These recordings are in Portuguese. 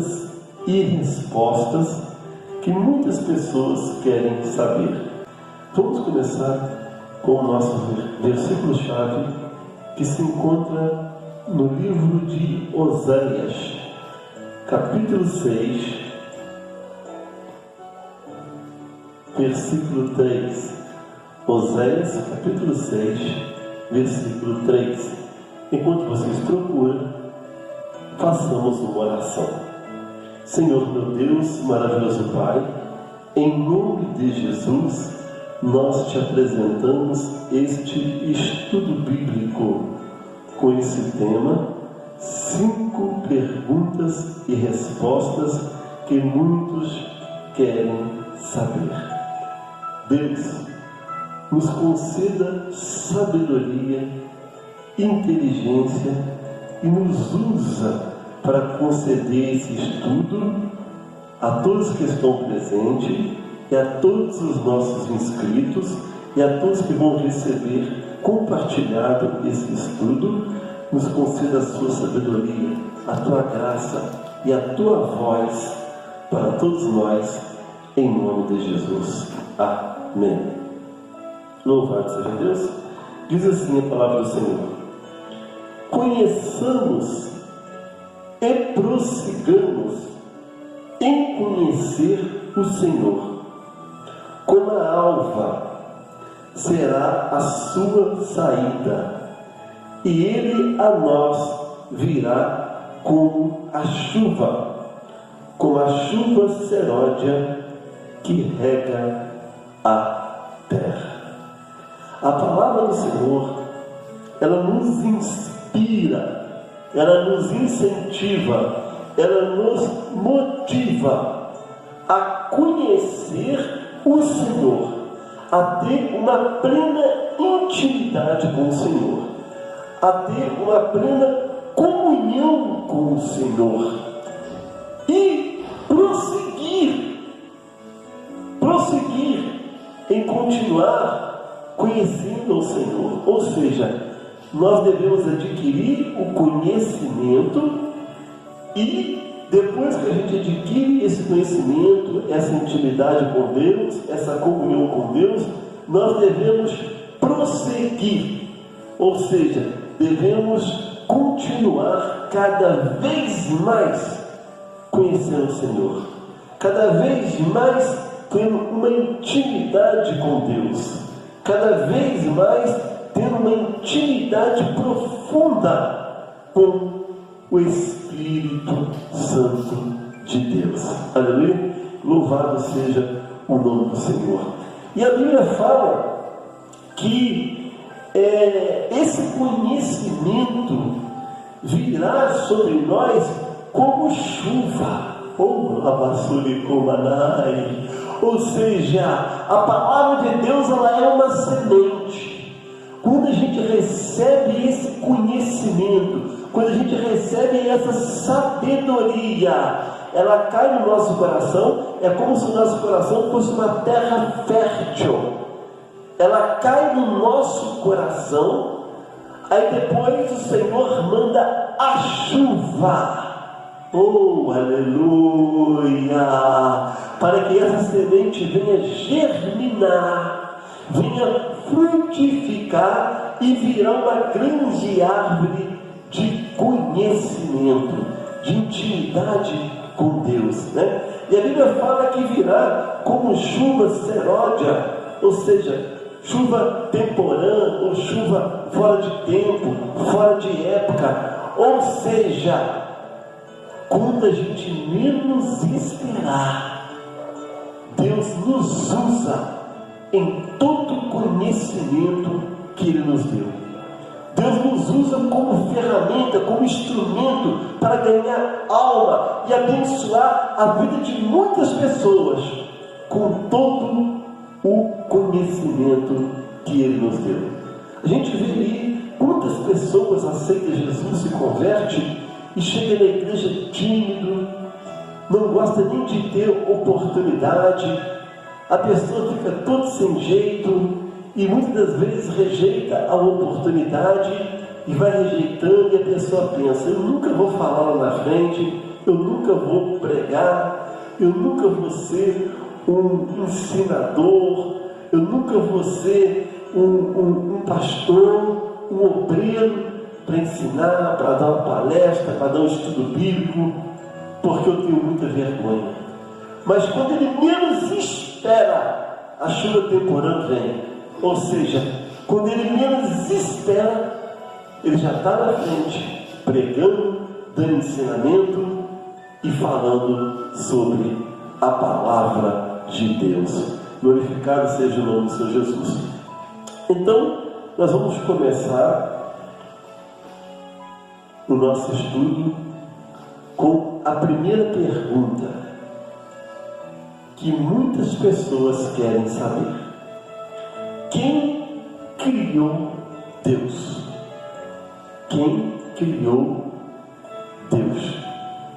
perguntas e respostas que muitas pessoas querem saber. Vamos começar com o nosso versículo-chave, que se encontra no livro de Oséias, capítulo 6, versículo 3. Oséias, capítulo 6, versículo 3. Enquanto vocês procuram, façamos uma oração. Senhor meu Deus, maravilhoso Pai, em nome de Jesus, nós te apresentamos este estudo bíblico com esse tema: 5 perguntas e respostas que muitos querem saber. Deus, nos conceda sabedoria, inteligência e nos usa para conceder esse estudo a todos que estão presentes e a todos os nossos inscritos e a todos que vão receber compartilhado esse estudo. Nos conceda a sua sabedoria, a tua graça e a tua voz para todos nós, em nome de Jesus. Amém. Louvado seja Deus. Diz assim a palavra do Senhor: conheçamos e prossigamos em conhecer o Senhor. Como a alva será a sua saída, e ele a nós virá como a chuva seródia que rega a terra. A palavra do Senhor, ela nos inspira, ela nos incentiva, ela nos motiva a conhecer o Senhor, a ter uma plena intimidade com o Senhor, a ter uma plena comunhão com o Senhor e prosseguir em continuar conhecendo o Senhor. Ou seja, nós devemos adquirir o conhecimento e depois que a gente adquire esse conhecimento, essa intimidade com Deus, essa comunhão com Deus, nós devemos prosseguir, ou seja, devemos continuar cada vez mais conhecendo o Senhor, cada vez mais tendo uma intimidade com Deus, cada vez mais tendo uma intimidade profunda com o Espírito Santo de Deus. Aleluia! Louvado seja o nome do Senhor. E a Bíblia fala que esse conhecimento virá sobre nós como chuva, ou seja, a palavra de Deus, ela é uma semente. Quando a gente recebe esse conhecimento, quando a gente recebe essa sabedoria, ela cai no nosso coração. É como se o nosso coração fosse uma terra fértil. Ela cai no nosso coração, aí depois o Senhor manda a chuva. Oh, aleluia! Para que essa semente venha germinar, venha frutificar e virar uma grande árvore de conhecimento, de intimidade com Deus, né? E a Bíblia fala que virá como chuva seródia, ou seja, chuva temporã, ou chuva fora de tempo, fora de época. Ou seja, quando a gente menos esperar, Deus nos usa em todo o conhecimento que Ele nos deu. Deus nos usa como ferramenta, como instrumento para ganhar alma e abençoar a vida de muitas pessoas com todo o conhecimento que Ele nos deu. A gente vê aí quantas pessoas aceitam Jesus, se converte e chega na igreja tímido, não gosta nem de ter oportunidade, a pessoa fica todo sem jeito e muitas das vezes rejeita a oportunidade e vai rejeitando, e a pessoa pensa: eu nunca vou falar lá na frente, eu nunca vou pregar, eu nunca vou ser um ensinador, eu nunca vou ser um pastor, um obreiro para ensinar, para dar uma palestra, para dar um estudo bíblico, porque eu tenho muita vergonha. Mas quando ele menos espera, a chuva temporã vem. Ou seja, quando ele menos espera, ele já está na frente, pregando, dando ensinamento e falando sobre a palavra de Deus. Glorificado seja o nome do Senhor Jesus. Então, nós vamos começar o nosso estudo com a primeira pergunta que muitas pessoas querem saber: quem criou Deus? Quem criou Deus?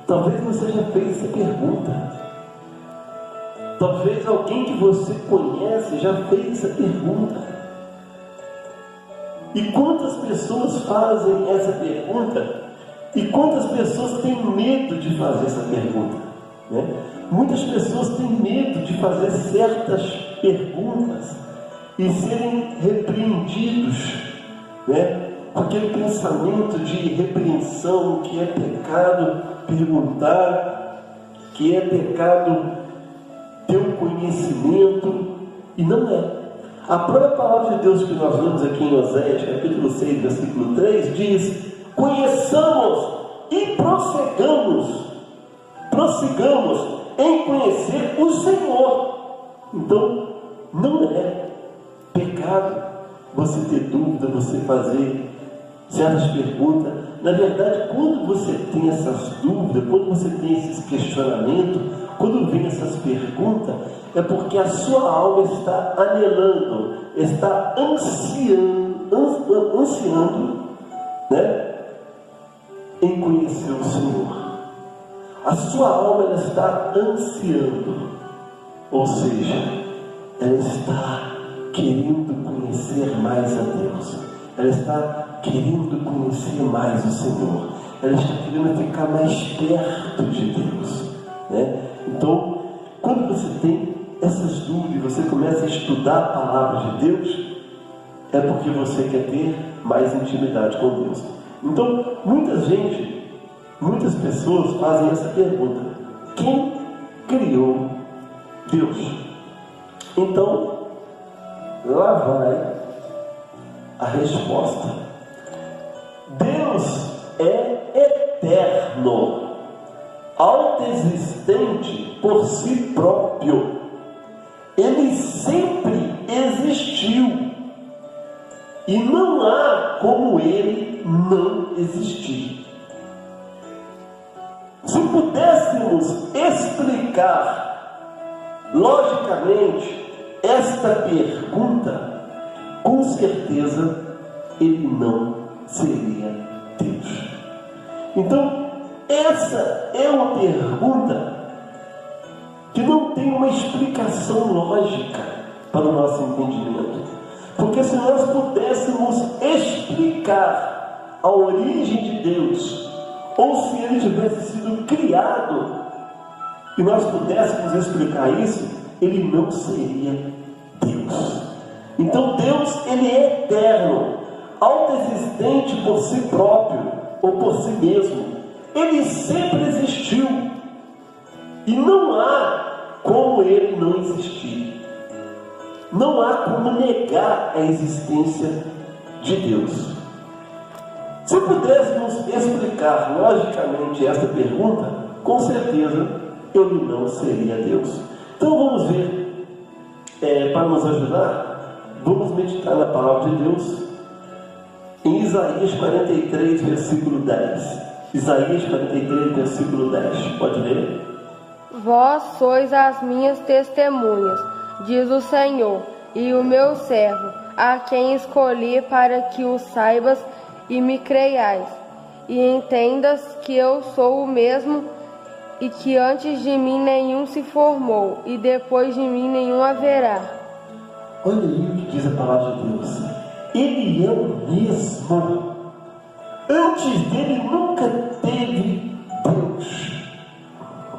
Talvez você já fez essa pergunta. Talvez alguém que você conhece já fez essa pergunta. E quantas pessoas fazem essa pergunta? E quantas pessoas têm medo de fazer essa pergunta, né? Muitas pessoas têm medo de fazer certas perguntas e serem repreendidos, né? Com aquele pensamento de repreensão, que é pecado perguntar, que é pecado ter um conhecimento, e não é. A própria palavra de Deus que nós lemos aqui em Oséias, capítulo 6, versículo 3, diz: conheçamos e prossigamos em conhecer o Senhor. Então, não é pecado você ter dúvida, você fazer certas perguntas. Na verdade, quando você tem essas dúvidas, quando você tem esses questionamentos, quando vem essas perguntas, é porque a sua alma está anelando, está ansiando, né, em conhecer o Senhor. A sua alma, ela está ansiando, ou seja, ela está querendo conhecer mais a Deus, ela está querendo conhecer mais o Senhor, ela está querendo ficar mais perto de Deus, né? Então, quando você tem essas dúvidas, você começa a estudar a palavra de Deus, é porque você quer ter mais intimidade com Deus. Então, muitas pessoas fazem essa pergunta: quem criou Deus? Então, lá vai a resposta. Deus é eterno, autoexistente por si próprio. Ele sempre existiu e não há como ele não existir. Se pudéssemos explicar logicamente esta pergunta, com certeza ele não seria Deus. Então, essa é uma pergunta que não tem uma explicação lógica para o nosso entendimento. Porque se nós pudéssemos explicar a origem de Deus, ou se ele tivesse sido criado, e nós pudéssemos explicar isso, ele não seria Deus. Então Deus, ele é eterno, autoexistente por si próprio, ou por si mesmo. Ele sempre existiu, e não há como ele não existir. Não há como negar a existência de Deus. Se pudéssemos explicar logicamente esta pergunta, com certeza ele não seria Deus. Então vamos ver, para nos ajudar, vamos meditar na palavra de Deus em Isaías 43, versículo 10. Isaías 43, versículo 10. Pode ler? Vós sois as minhas testemunhas, diz o Senhor, e o meu servo, a quem escolhi para que o saibas e me creiais, e entendas que eu sou o mesmo, e que antes de mim nenhum se formou, e depois de mim nenhum haverá. Olha aí o que diz a palavra de Deus. Ele é o mesmo. Antes dele nunca teve Deus.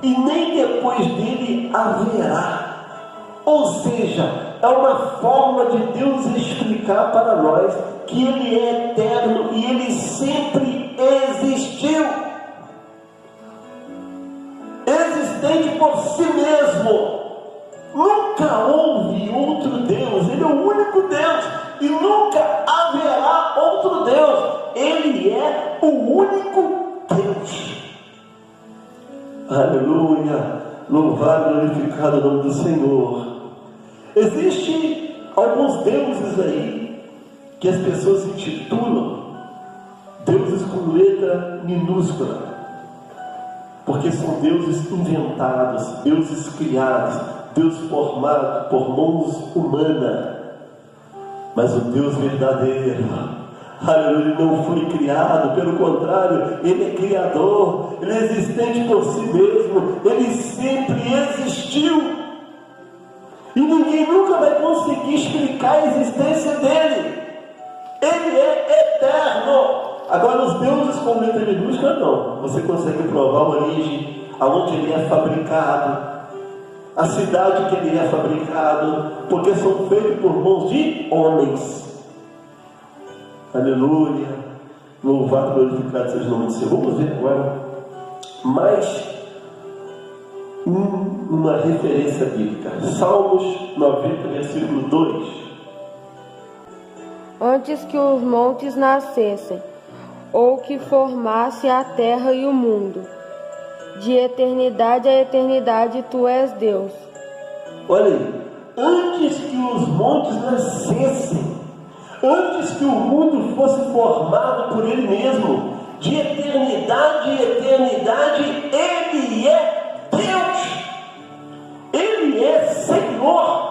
e nem depois dele haverá. Ou seja, é uma forma de Deus explicar para nós que Ele é eterno e Ele sempre existiu. Existente por si mesmo. Nunca houve outro Deus. Ele é o único Deus e nunca haverá outro Deus. Ele é o único Deus. Aleluia. Louvado e glorificado o nome do Senhor. Existem alguns deuses aí que as pessoas intitulam deuses com letra minúscula, porque são deuses inventados, deuses criados, Deus formado por mãos humanas. Mas o Deus verdadeiro, aleluia, não foi criado, pelo contrário, Ele é criador, Ele é existente por si mesmo, Ele sempre existiu. E ninguém nunca vai conseguir explicar a existência dele. Ele é eterno. Agora, os deuses com letra minúscula, não. Você consegue provar a origem, aonde ele é fabricado, a cidade que ele é fabricado, porque são feitos por mãos de homens. Aleluia. Louvado e glorificado seja o nome do Senhor. Vamos ver agora mais uma referência bíblica. Salmos 90, versículo 2. Antes que os montes nascessem, ou que formasse a terra e o mundo, de eternidade a eternidade tu és Deus. Olha aí, antes que os montes nascessem, antes que o mundo fosse formado por Ele mesmo, de eternidade a eternidade, Ele é Deus, Ele é Senhor.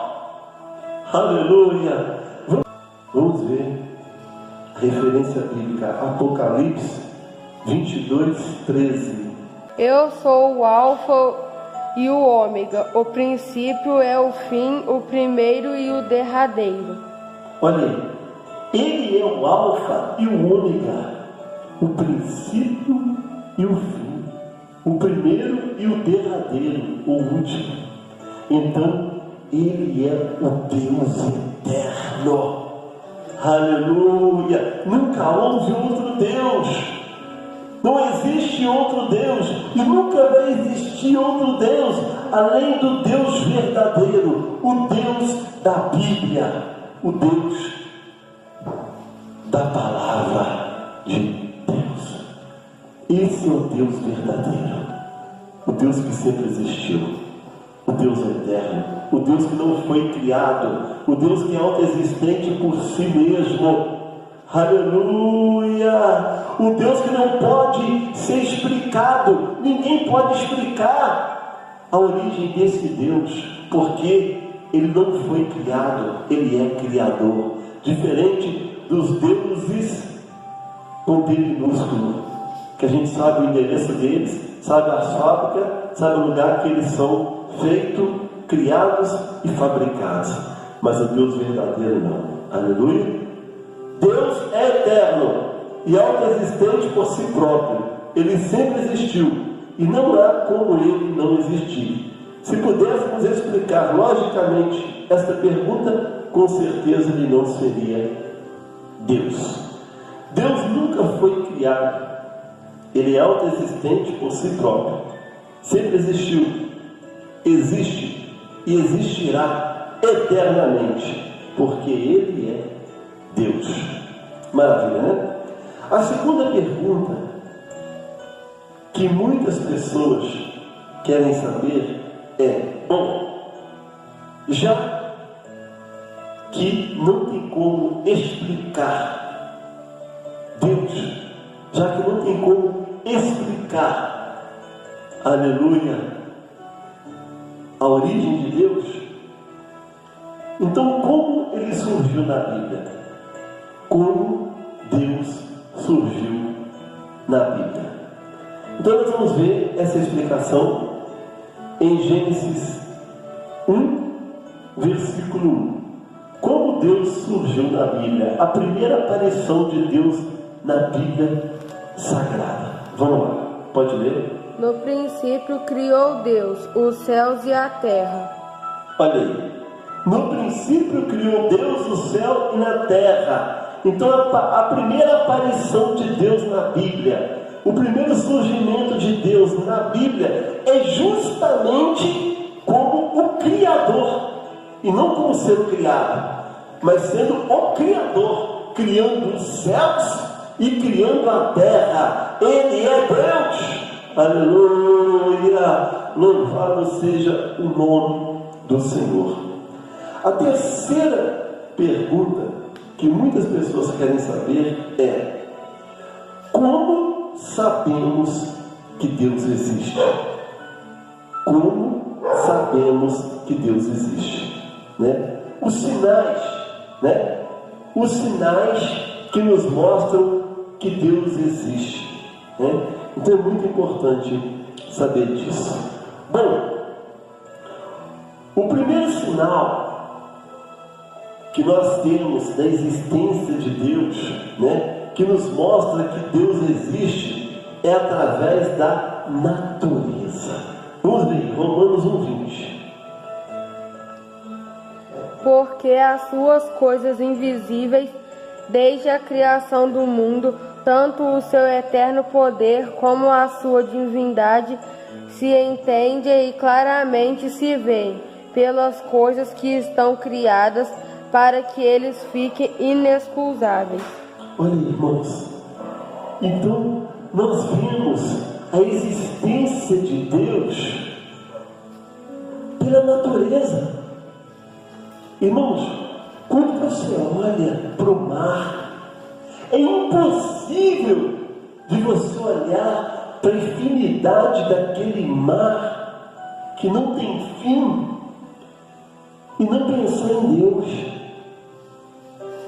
Aleluia. Vamos ver a referência bíblica, Apocalipse 22, 13. Eu sou o Alfa e o Ômega, o princípio é o fim, o primeiro e o derradeiro. Olha aí, Ele é o Alfa e o Ômega, o princípio e o fim, o primeiro e o derradeiro, o último. Então, Ele é o Deus eterno. Aleluia! Nunca houve outro Deus. Não existe outro Deus e nunca vai existir outro Deus além do Deus verdadeiro, o Deus da Bíblia, o Deus da palavra de Deus. Esse é o Deus verdadeiro, o Deus que sempre existiu, o Deus eterno, o Deus que não foi criado, o Deus que é autoexistente por si mesmo. Aleluia! O Deus que não pode ser explicado, ninguém pode explicar a origem desse Deus, porque Ele não foi criado, Ele é criador, diferente dos deuses com D minúsculo, que a gente sabe o endereço deles, sabe a fábrica, sabe o lugar que eles são feitos, criados e fabricados, mas o Deus verdadeiro não. Aleluia! Deus é eterno e autoexistente por si próprio. Ele sempre existiu e não há como Ele não existir. Se pudéssemos explicar logicamente esta pergunta, com certeza Ele não seria Deus. Deus nunca foi criado. Ele é autoexistente por si próprio. Sempre existiu, existe e existirá eternamente, porque Ele é Deus. Maravilha, né? A segunda pergunta que muitas pessoas querem saber é: bom, já que não tem como explicar Deus, já que não tem como explicar, aleluia, a origem de Deus, então como Ele surgiu na Bíblia? Como Deus surgiu na Bíblia? Então nós vamos ver essa explicação em Gênesis 1, versículo 1. Como Deus surgiu na Bíblia? A primeira aparição de Deus na Bíblia Sagrada. Vamos lá, pode ler? No princípio criou Deus os céus e a terra. Olha aí. No princípio criou Deus o céu e na terra. Então a primeira aparição de Deus na Bíblia, o primeiro surgimento de Deus na Bíblia é justamente como o Criador, e não como ser criado, mas sendo o Criador, criando os céus e criando a terra. Ele é Deus. Aleluia! Louvado seja o nome do Senhor. A terceira pergunta que muitas pessoas querem saber é: como sabemos que Deus existe? Como sabemos que Deus existe? Né? Os sinais, né? Os sinais que nos mostram que Deus existe, né? Então é muito importante saber disso. Bom, o primeiro sinal que nós temos da existência de Deus, né, que nos mostra que Deus existe, é através da natureza. Vamos ver, Romanos 1:20. Porque as suas coisas invisíveis, desde a criação do mundo, tanto o seu eterno poder como a sua divindade, se entende e claramente se vê pelas coisas que estão criadas, para que eles fiquem inexcusáveis. Olha, irmãos, então nós vemos a existência de Deus pela natureza. Irmãos, quando você olha para o mar, é impossível de você olhar para a infinidade daquele mar que não tem fim e não pensar em Deus,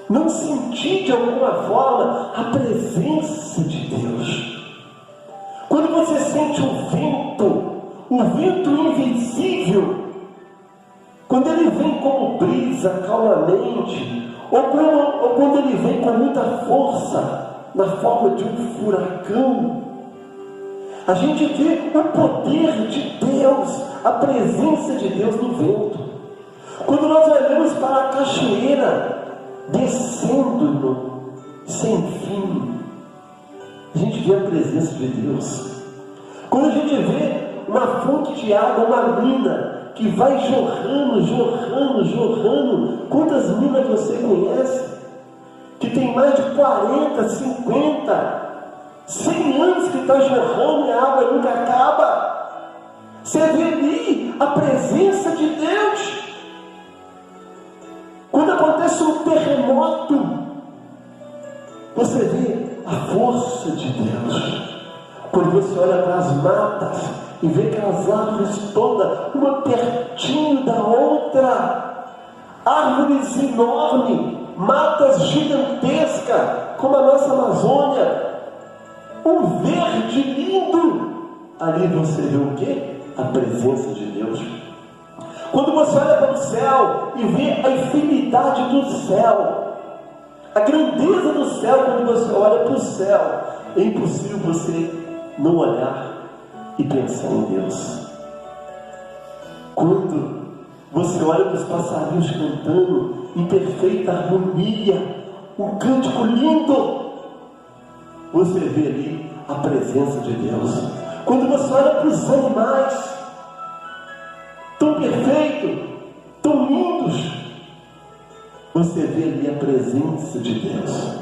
não sentir de alguma forma a presença de Deus. Quando você sente o vento invisível, quando ele vem como brisa calmamente, ou quando ele vem com muita força na forma de um furacão, a gente vê o poder de Deus, a presença de Deus no vento. Quando nós olhamos para a cachoeira descendo sem fim, a gente vê a presença de Deus. Quando a gente vê uma fonte de água, uma mina que vai jorrando, quantas minas você conhece? Que tem mais de 40, 50, 100 anos que está jorrando e a água nunca acaba. Você vê ali a presença de Deus. Quando acontece um terremoto, você vê a força de Deus. Quando você olha para as matas e vê aquelas árvores todas, uma pertinho da outra, árvores enormes, matas gigantescas, como a nossa Amazônia, um verde lindo. Ali você vê o quê? A presença de Deus. Quando você olha para o céu e vê a infinidade do céu, a grandeza do céu, quando você olha para o céu, é impossível você não olhar e pensar em Deus. Quando você olha para os passarinhos cantando em perfeita harmonia, um cântico lindo, você vê ali a presença de Deus. Quando você olha para os animais, tão perfeitos, tão lindos, você vê ali a presença de Deus.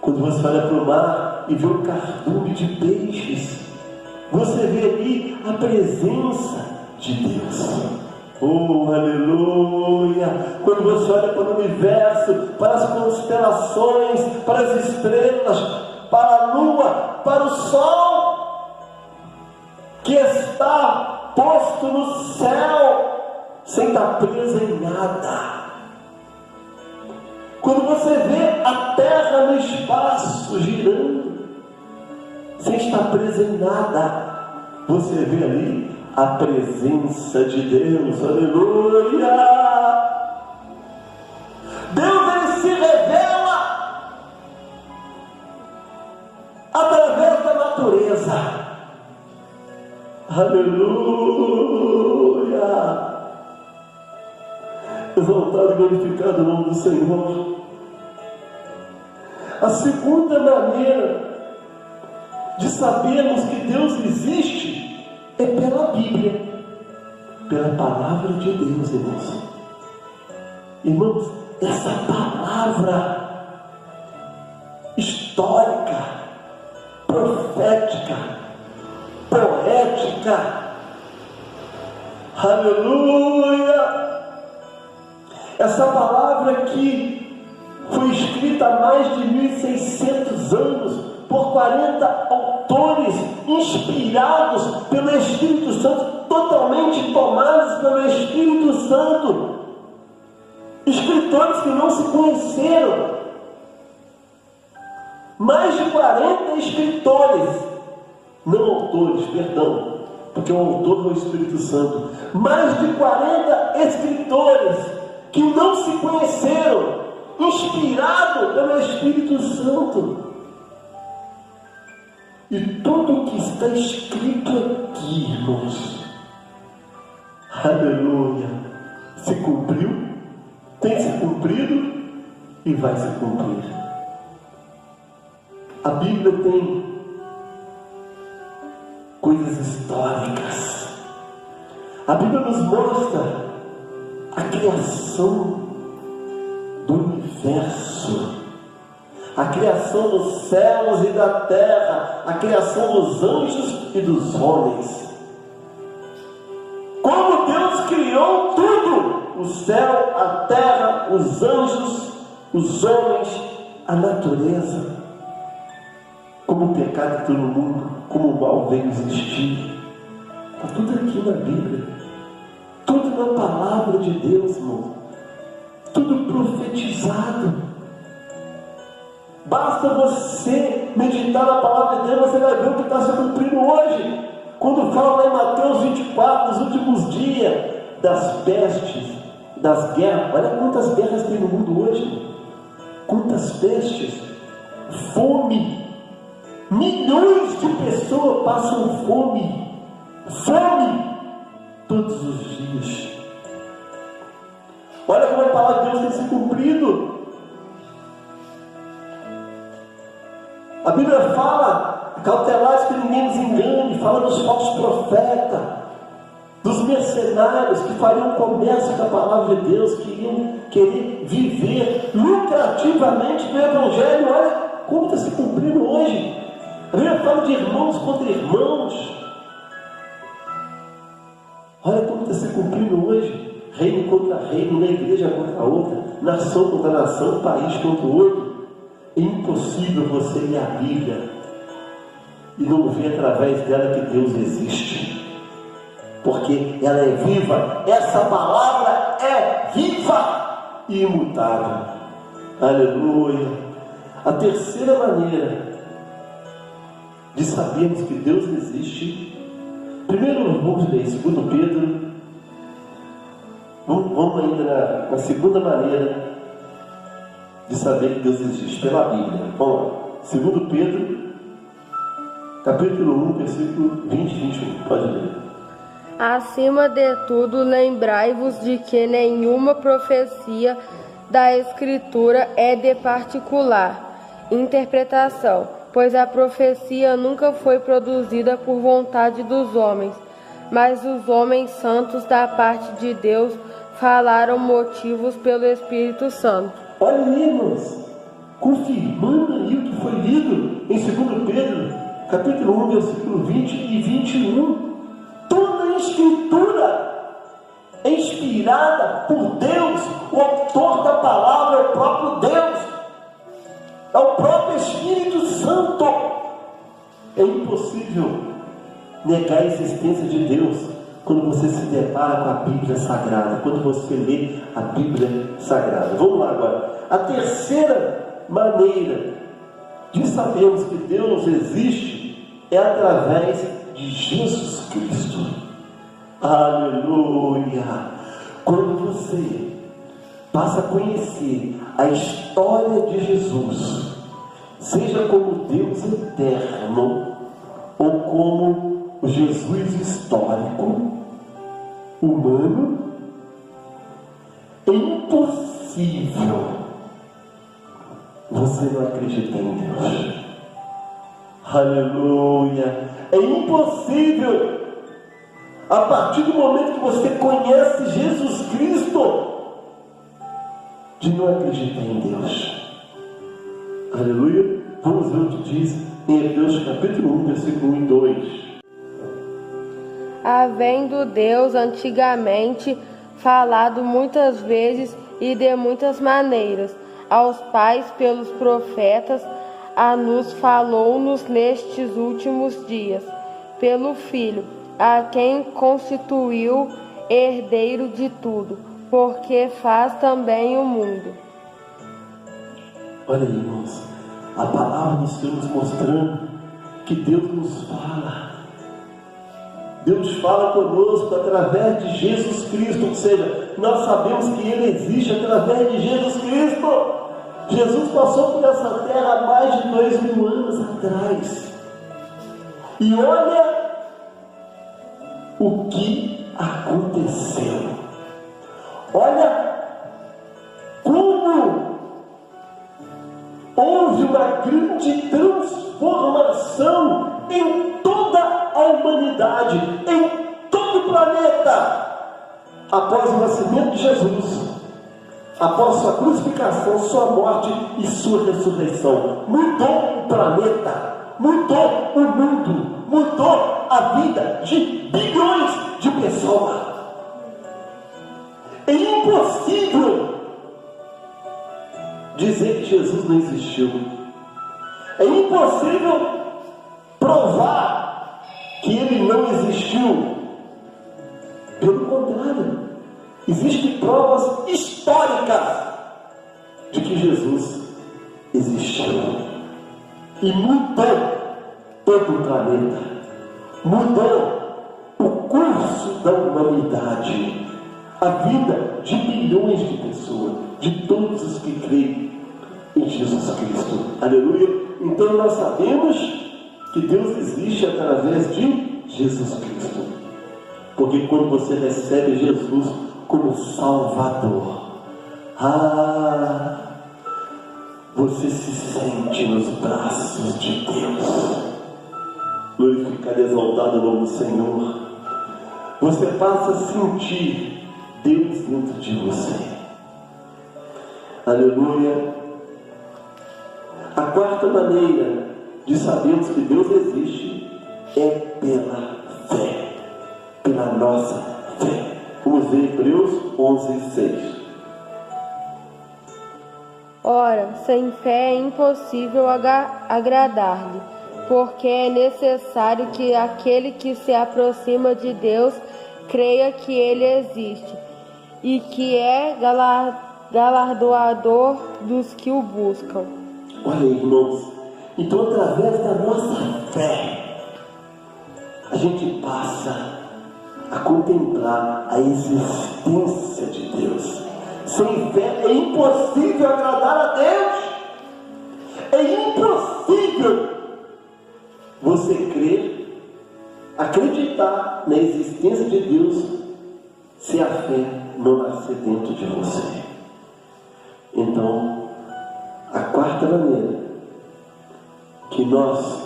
Quando você olha para o mar e vê um cardume de peixes, você vê ali a presença de Deus. Oh, aleluia! Quando você olha para o universo, para as constelações, para as estrelas, para a lua, para o sol, que está posto no céu, sem estar preso em nada. Quando você vê a terra no espaço girando, sem estar presa em nada, você vê ali a presença de Deus. Aleluia! Deus, ele se revela através da natureza. Aleluia! Exaltado e glorificado o nome do Senhor. A segunda maneira de sabermos que Deus existe é pela Bíblia, pela palavra de Deus, irmãos. Irmãos, essa palavra histórica, profética, poética, aleluia! Essa palavra que foi escrita há mais de 1600 anos por 40 autores inspirados pelo Espírito Santo, totalmente tomados pelo Espírito Santo, escritores que não se conheceram, mais de 40 escritores, não autores, perdão, porque o autor é o Espírito Santo, mais de 40 escritores que não se conheceram, inspirado pelo Espírito Santo. E tudo o que está escrito aqui, irmãos, aleluia, se cumpriu, tem se cumprido e vai se cumprir. A Bíblia tem coisas históricas. A Bíblia nos mostra a criação do universo, a criação dos céus e da terra, a criação dos anjos e dos homens. Como Deus criou tudo: o céu, a terra, os anjos, os homens, a natureza. Como o pecado entrou no mundo, como o mal veio existir. Está tudo aqui na Bíblia. Tudo na palavra de Deus, irmão. Tudo profetizado. Basta você meditar na palavra de Deus, você vai ver o que está se cumprindo hoje. Quando fala lá em Mateus 24, nos últimos dias, das pestes, das guerras. Olha quantas guerras tem no mundo hoje. Quantas pestes. Fome. Milhões de pessoas passam fome. Fome. Todos os dias. Olha como a palavra de Deus tem se cumprido. A Bíblia fala, cautelares que ninguém nos engane, fala dos falsos profetas, dos mercenários que fariam comércio com a palavra de Deus, que iriam querer viver lucrativamente do Evangelho. Olha como está se cumprindo hoje. A Bíblia fala de irmãos contra irmãos. Olha como está se cumprindo hoje. Reino contra reino, na igreja contra a outra, nação contra nação, país contra o outro. É impossível você ler a Bíblia e não ver através dela que Deus existe, porque ela é viva. Essa palavra é viva e imutável. Aleluia. A terceira maneira de sabermos que Deus existe, primeiro vamos ler 2 Pedro. Vamos ainda na segunda maneira de saber que Deus existe, pela Bíblia. Vamos lá. 2 Pedro, capítulo 1, versículo 20 e 21. Pode ler. Acima de tudo, lembrai-vos de que nenhuma profecia da Escritura é de particular interpretação, pois a profecia nunca foi produzida por vontade dos homens, mas os homens santos da parte de Deus falaram motivos pelo Espírito Santo. Olha aí, irmãos, confirmando aí o que foi lido em 2 Pedro, capítulo 1, versículo 20 e 21. Toda a Escritura é inspirada por Deus. O autor da palavra é o próprio Deus, é o próprio Espírito Santo. É impossível negar a existência de Deus quando você se depara com a Bíblia Sagrada, quando você lê a Bíblia Sagrada. Vamos lá agora. A terceira maneira de sabermos que Deus existe é através de Jesus Cristo. Aleluia! Quando você passa a conhecer a história de Jesus, seja como Deus eterno ou como o Jesus histórico, humano, é impossível você não acreditar em Deus. Aleluia! É impossível, a partir do momento que você conhece Jesus Cristo, de não acreditar em Deus. Aleluia! Vamos ver o que diz em Hebreus capítulo 1, versículo 1 e 2. Havendo Deus antigamente falado muitas vezes e de muitas maneiras aos pais pelos profetas, a nos falou-nos nestes últimos dias, pelo Filho, a quem constituiu herdeiro de tudo, porque faz também o mundo. Olha aí, irmãos, a palavra do Senhor nos mostrando que Deus nos fala. Deus fala conosco através de Jesus Cristo, ou seja, nós sabemos que Ele existe através de Jesus Cristo. Jesus passou por essa terra há mais de 2000 anos atrás. E olha o que aconteceu. Olha como houve uma grande transformação em toda a humanidade, em todo o planeta, após o nascimento de Jesus, após sua crucificação, sua morte e sua ressurreição. Mudou o planeta, mudou o mundo, mudou a vida de bilhões de pessoas. É impossível dizer que Jesus não existiu. É impossível provar que Ele não existiu. Pelo contrário, existem provas históricas de que Jesus existiu e mudou todo o planeta, mudou o curso da humanidade, a vida de bilhões de pessoas, de todos os que creem em Jesus Cristo. Aleluia! Então nós sabemos que Deus existe através de Jesus Cristo, porque quando você recebe Jesus como Salvador, você se sente nos braços de Deus. Glorificado e exaltado o nome do Senhor. Você passa a sentir Deus dentro de você. Aleluia. A quarta maneira de sabermos que Deus existe é pela fé, pela nossa fé. Vamos ver Hebreus 11:6. Ora, sem fé é impossível agradar-lhe, porque é necessário que aquele que se aproxima de Deus creia que Ele existe e que é galardoador dos que o buscam. Olha aí, irmãos, então através da nossa fé a gente passa a contemplar a existência de Deus. Sem fé é impossível agradar a Deus. É impossível você crer, acreditar na existência de Deus se a fé não nascer dentro de você. Então, a quarta maneira que nós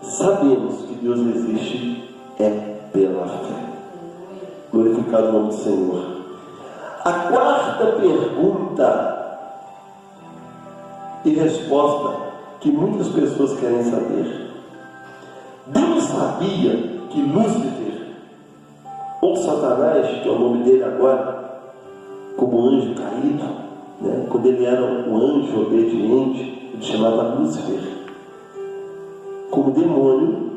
sabemos que Deus existe é pela fé. Glorificado o nome do Senhor. A quarta pergunta e resposta que muitas pessoas querem saber: Deus sabia que Lúcifer, ou Satanás, que é o nome dele agora, como anjo caído, né? Quando ele era um anjo obediente, ele chamava Lúcifer. Como demônio,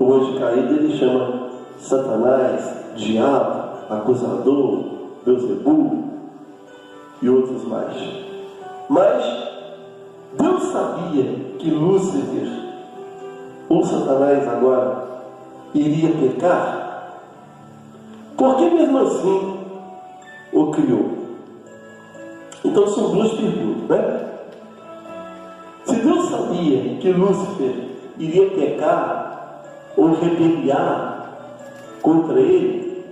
o anjo caído ele chama Satanás, diabo, acusador, Beelzebul e outros mais. Mas Deus sabia que Lúcifer, ou Satanás agora, iria pecar? Por que mesmo assim o criou? Então são duas perguntas, né? Se Deus sabia que Lúcifer iria pecar, ou rebeliar contra Ele,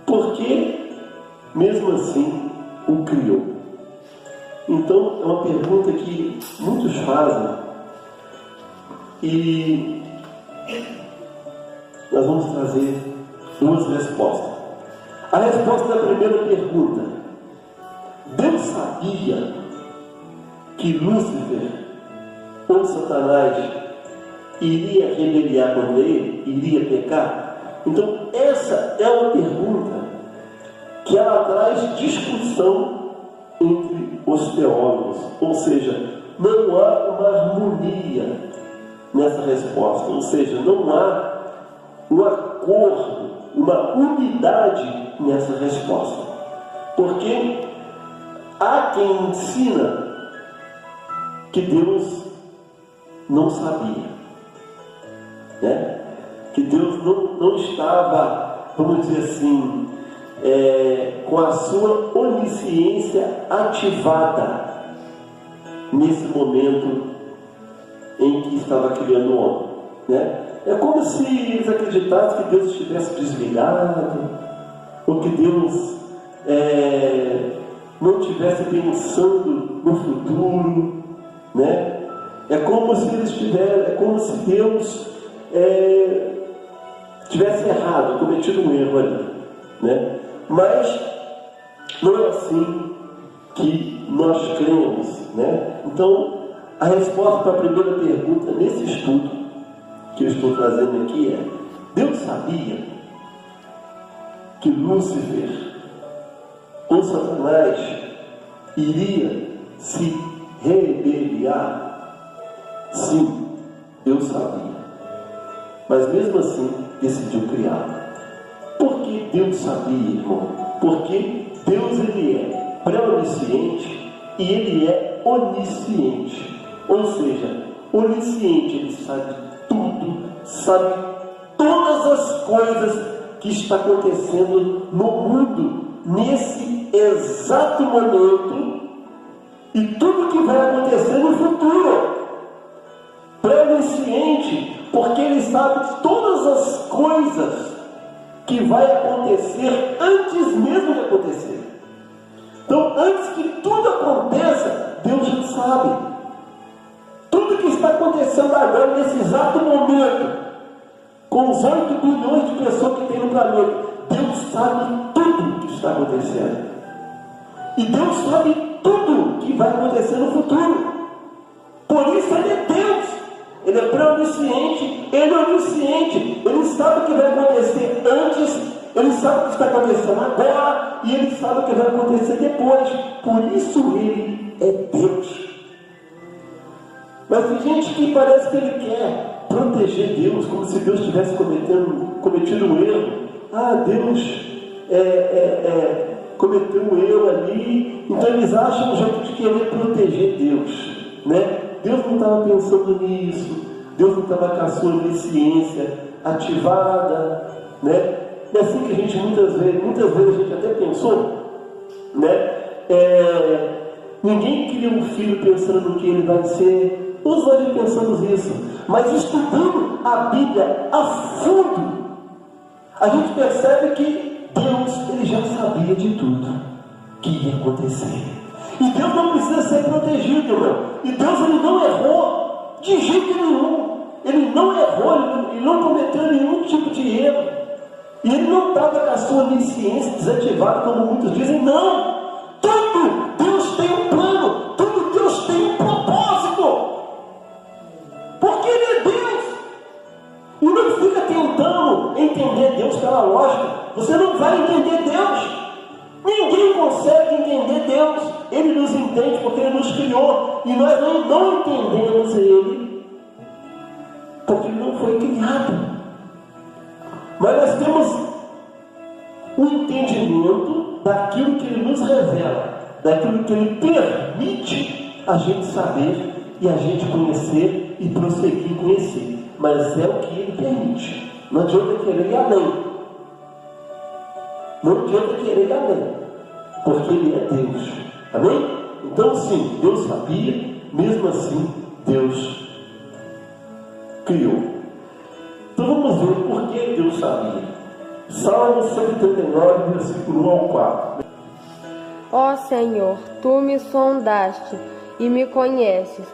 porque mesmo assim o criou. Então é uma pergunta que muitos fazem e nós vamos trazer duas respostas. A resposta da primeira pergunta: Deus sabia que Lúcifer ou Satanás iria rebeliar contra Ele, iria pecar? Então essa é uma pergunta que ela traz discussão entre os teólogos, ou seja, não há uma harmonia nessa resposta, ou seja, não há um acordo, uma unidade nessa resposta, porque há quem ensina que Deus não sabia, né? Que Deus não estava, vamos dizer assim, com a sua onisciência ativada nesse momento em que estava criando o homem, né? É como se eles acreditassem que Deus estivesse desligado, ou que Deus não estivesse pensando no futuro, né? É como se Deus tivesse errado, cometido um erro ali, né? Mas não é assim que nós cremos, né? Então, a resposta para a primeira pergunta nesse estudo que eu estou trazendo aqui é: Deus sabia que Lúcifer ou Satanás iria se rebeliar? Sim, Deus sabia, mas mesmo assim decidiu criá-lo. Por que Deus sabia, irmão? Porque Deus, Ele é pré-onisciente e Ele é onisciente. Ou seja, onisciente, Ele sabe tudo, sabe todas as coisas que está acontecendo no mundo nesse exato momento e tudo que vai acontecer no futuro. Pré-onisciente, porque Ele sabe todas as coisas que vai acontecer antes mesmo de acontecer. Então, antes que tudo aconteça, Deus já sabe. Tudo que está acontecendo agora, nesse exato momento, com os 8 bilhões de pessoas que tem no planeta, Deus sabe tudo que está acontecendo. E Deus sabe tudo que vai acontecer no futuro. Por isso Ele é Deus. Ele é pré-onisciente, Ele é onisciente. Ele sabe o que vai acontecer antes, Ele sabe o que está acontecendo agora, e Ele sabe o que vai acontecer depois. Por isso Ele é Deus. Mas tem gente que parece que ele quer proteger Deus, como se Deus estivesse cometido um erro. Deus cometeu um erro ali, então eles acham um jeito de querer proteger Deus, né? Deus não estava pensando nisso, Deus não estava com a sua onisciência ativada, né? É assim que a gente muitas vezes a gente até pensou, né? Ninguém cria um filho pensando no que ele vai ser. Todos nós pensamos isso, mas estudando a Bíblia a fundo, a gente percebe que Deus, Ele já sabia de tudo que ia acontecer. E Deus não precisa ser protegido, irmão. E Deus, Ele não errou de jeito nenhum. Ele não errou, Ele não cometeu nenhum tipo de erro. E Ele não estava com a sua onisciência desativada, como muitos dizem. Não! Tudo Deus tem um plano, tudo Deus tem um propósito. Porque Ele é Deus. E não fica tentando entender Deus pela lógica. Você não vai entender Deus. Ninguém consegue entender Deus. Ele nos entende porque Ele nos criou. E nós não entendemos Ele porque Ele não foi criado. Mas nós temos um entendimento daquilo que Ele nos revela, daquilo que Ele permite a gente saber e a gente conhecer e prosseguir conhecer. Mas é o que Ele permite. Não adianta querer ir além. Não adianta querer ir além, porque Ele é Deus. Amém? Então sim, Deus sabia, mesmo assim Deus criou. Então vamos ver por que Deus sabia. Salmo 139, versículo 1 ao 4. Ó Senhor, Tu me sondaste e me conheces.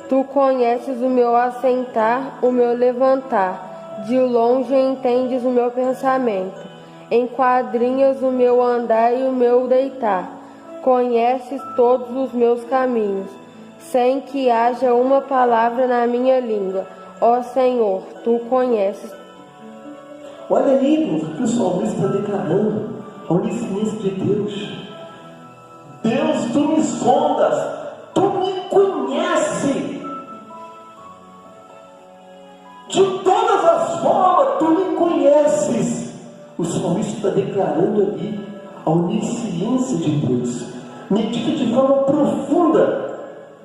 Tu conheces o meu assentar, o meu levantar. De longe entendes o meu pensamento. Enquadrinhas o meu andar e o meu deitar. Conheces todos os meus caminhos, sem que haja uma palavra na minha língua. Ó Senhor, Tu conheces. Olha aí, irmãos, o que o salmista está declarando. A onisciência de Deus. Deus, Tu me sondas, Tu me conheces. De todas as formas, Tu me conheces. O salmista está declarando ali a onisciência de Deus. Medita de forma profunda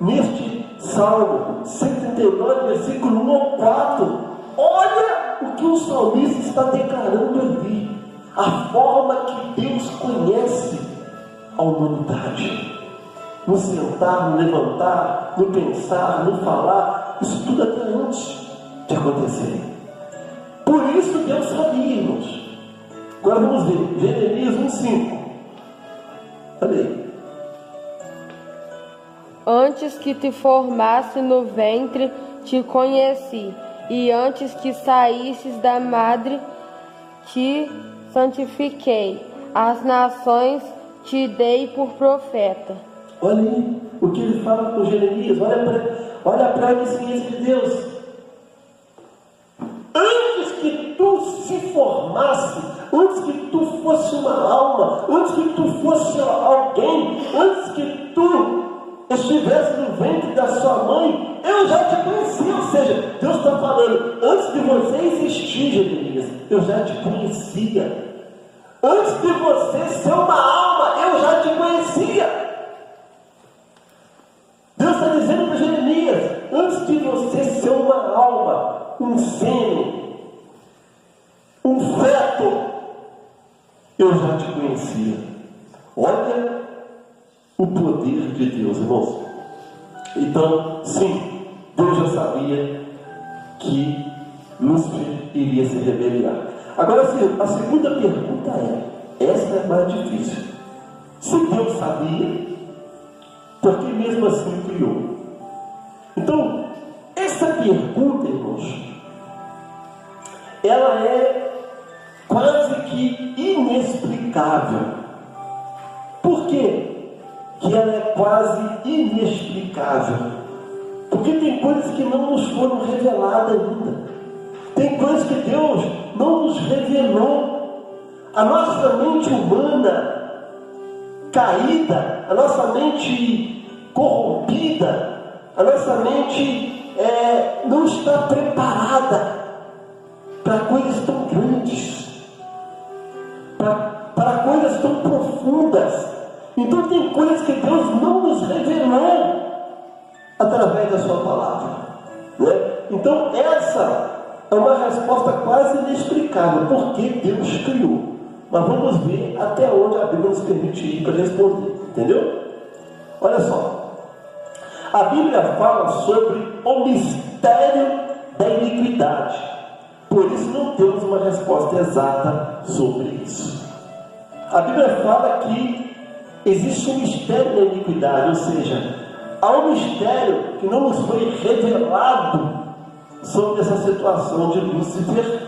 neste Salmo 79, versículo 1 ao 4. Olha o que o salmista está declarando ali. A forma que Deus conhece a humanidade. No sentar, no levantar, no pensar, no falar. Isso tudo até antes de acontecer. Por isso Deus sabia, irmãos. Agora vamos ver, Jeremias 1,5. Olha aí. Antes que te formasse no ventre, te conheci, e antes que saísses da madre, te santifiquei. As nações te dei por profeta. Olha aí o que ele fala com Jeremias. Olha para a onisciência de Deus. Antes que tu se formasse, antes que tu fosse uma alma, antes que tu fosse alguém, antes que tu estivesse no ventre da sua mãe, eu já te conhecia. Ou seja, Deus está falando, antes de você existir, Jeremias, eu já te conhecia. Antes de você ser uma alma, eu já te conhecia. Deus está dizendo para Jeremias, antes de você ser uma alma, um sêmen, um feto, eu já te conhecia. Olha o poder de Deus, irmãos. Então, sim, Deus já sabia que Lúcifer iria se rebelar. Agora, a segunda pergunta essa é mais difícil. Se Deus sabia, por que mesmo assim o criou? Então, essa pergunta, irmãos, ela é quase que inexplicável. Por quê que ela é quase inexplicável? Porque tem coisas que não nos foram reveladas ainda. Tem coisas que Deus não nos revelou. A nossa mente humana caída, a nossa mente corrompida, a nossa mente não está preparada para coisas tão grandes, para coisas tão profundas. Então tem coisas que Deus não nos revelou através da sua palavra, né? Então essa é uma resposta quase inexplicável, porque Deus criou. Mas vamos ver até onde a Bíblia nos permite ir para responder, entendeu? Olha só, a Bíblia fala sobre o mistério da iniquidade. Por isso não temos uma resposta exata sobre isso. A Bíblia fala que existe um mistério da iniquidade, ou seja, há um mistério que não nos foi revelado sobre essa situação de Lúcifer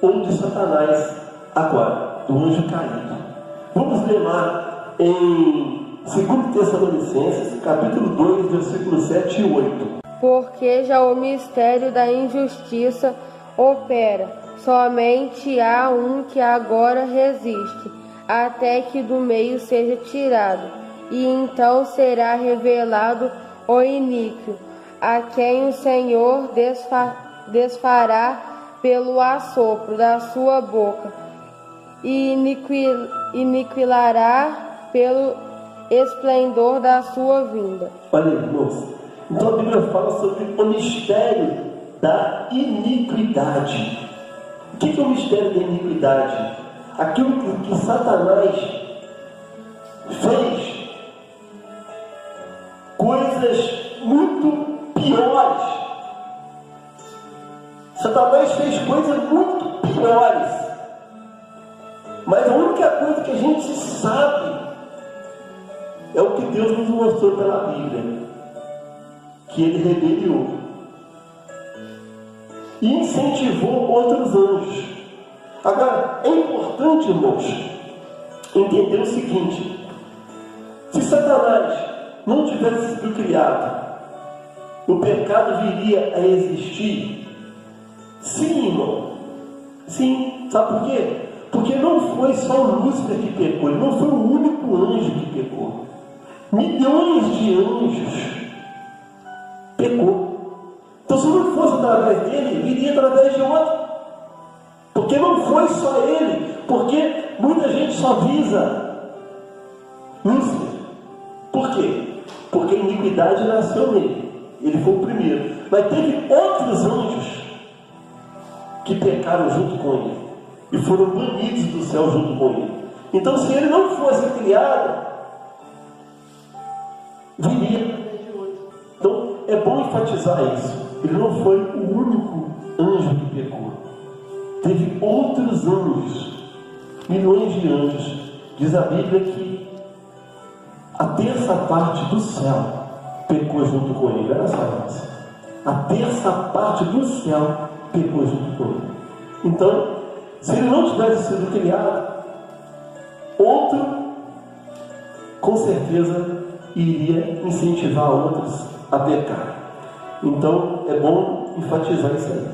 ou de Satanás agora, do anjo caído. Vamos ler lá em 2 Tessalonicenses, capítulo 2, versículos 7 e 8. Porque já o mistério da injustiça opera, somente há um que agora resiste, até que do meio seja tirado, e então será revelado o iníquo, a quem o Senhor desfará pelo assopro da sua boca, e iniquilará pelo esplendor da sua vinda. Olha, irmãos, então a Bíblia fala sobre o mistério da iniquidade. O que é o mistério da iniquidade? Aquilo que Satanás fez, coisas muito piores. Satanás fez coisas muito piores. Mas a única coisa que a gente sabe é o que Deus nos mostrou pela Bíblia, que ele rebeliou e incentivou outros anjos. Agora, é importante, irmãos, entender o seguinte: se Satanás não tivesse sido criado, o pecado viria a existir? Sim, irmão. Sim. Sabe por quê? Porque não foi só o Lúcifer que pecou, ele não foi o único anjo que pecou. Milhões de anjos pecou. Então, se não fosse através dele, viria através de outro. Porque não foi só ele. Porque muita gente só visa Lúcifer. Por quê? Porque a iniquidade nasceu nele. Ele foi o primeiro. Mas teve outros anjos que pecaram junto com ele e foram banidos do céu junto com ele. Então, se ele não fosse criado, viria. Então, é bom enfatizar isso. Ele não foi o único anjo que pecou. Teve outros anjos, milhões de anjos. Diz a Bíblia que a terça parte do céu pecou junto com ele. Olha só, a terça parte do céu pecou junto com ele. Então, se ele não tivesse sido criado, outro, com certeza, iria incentivar outros a pecar. Então, é bom enfatizar isso aí.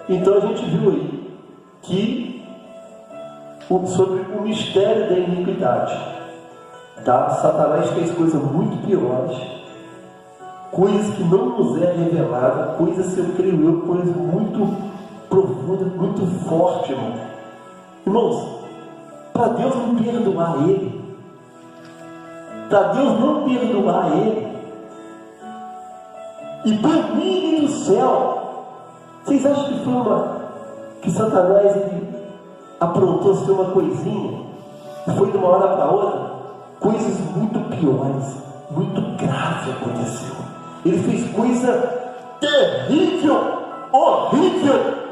Então, a gente viu aí que sobre o mistério da iniquidade, tá? Satanás fez coisas muito piores, coisas que não nos é revelada, coisas, eu creio coisas muito profunda, muito forte, irmão. Irmãos, para Deus não perdoar ele, para Deus não perdoar ele e banir ele do céu, vocês acham que Satanás ele aprontou ser uma coisinha e foi de uma hora para outra? Coisas muito piores, muito graves aconteceu. Ele fez coisa terrível, horrível,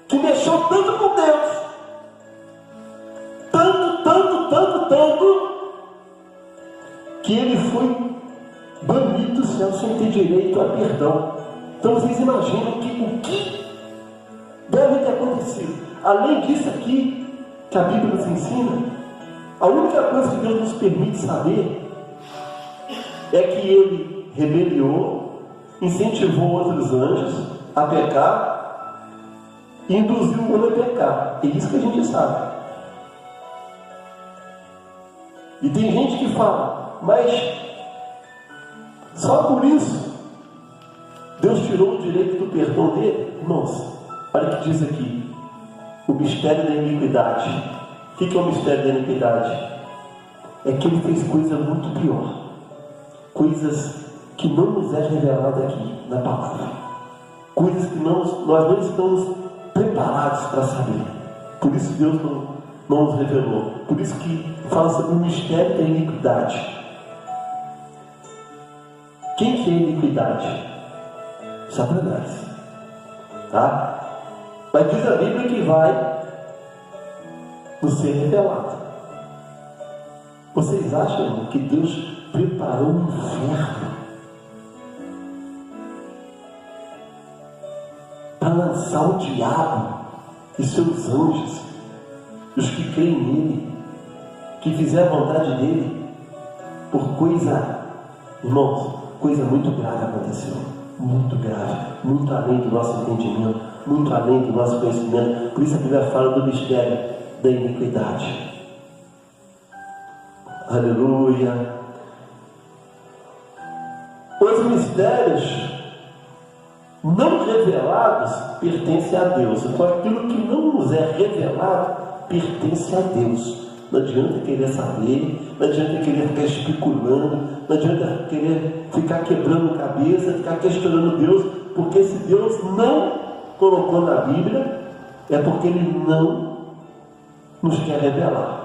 que mexeu tanto com Deus, tanto, que ele foi banido do céu sem ter direito a perdão. Então vocês imaginam o que deve ter acontecido. Além disso aqui, que a Bíblia nos ensina, a única coisa que Deus nos permite saber é que ele rebeliou, incentivou outros anjos a pecar, induziu o homem a pecar. É isso que a gente sabe. E tem gente que fala, mas só por isso Deus tirou o direito do perdão dele? Irmãos, olha o que diz aqui: o mistério da iniquidade. O que é o mistério da iniquidade? É que ele fez coisa muito pior, coisas que não nos é revelada aqui na palavra, coisas que nós não estamos preparados para saber. Por isso Deus não nos revelou. Por isso que fala sobre o mistério da iniquidade. Quem que é a iniquidade? Satanás. Tá? Mas diz a Bíblia que vai nos ser revelado. Vocês acham que Deus preparou um inferno para lançar o diabo e seus anjos, os que creem nele, que fizeram a vontade dele, por coisa, irmãos, coisa muito grave aconteceu, muito grave, muito além do nosso entendimento, muito além do nosso conhecimento. Por isso a Bíblia fala do mistério da iniquidade. Aleluia. Os mistérios não revelados pertencem a Deus. Então aquilo que não nos é revelado pertence a Deus. Não adianta querer saber, não adianta querer ficar especulando, não adianta querer ficar quebrando cabeça, ficar questionando Deus, porque se Deus não colocou na Bíblia, é porque Ele não nos quer revelar.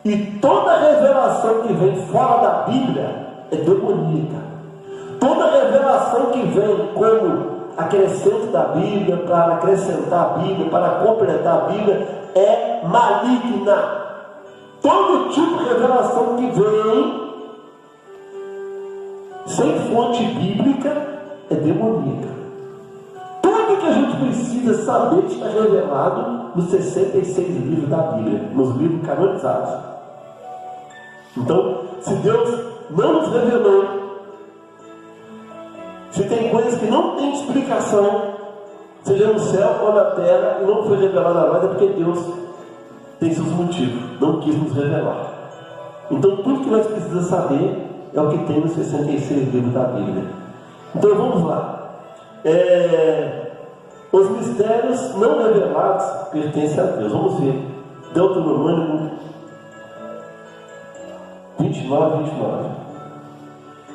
E toda revelação que vem fora da Bíblia é demoníaca. Toda revelação que vem como acrescento da Bíblia, para acrescentar a Bíblia, para completar a Bíblia, é maligna. Todo tipo de revelação que vem sem fonte bíblica é demoníaca. Tudo que a gente precisa saber está revelado nos 66 livros da Bíblia, nos livros canonizados. Então, se Deus não nos revelou, se tem coisas que não tem explicação, seja no céu ou na terra, e não foi revelado a nós, é porque Deus tem seus motivos, não quis nos revelar. Então, tudo que nós precisamos saber é o que tem nos 66 livros da Bíblia. Então, vamos lá. Os mistérios não revelados pertencem a Deus. Vamos ver. Deuteronômio 29.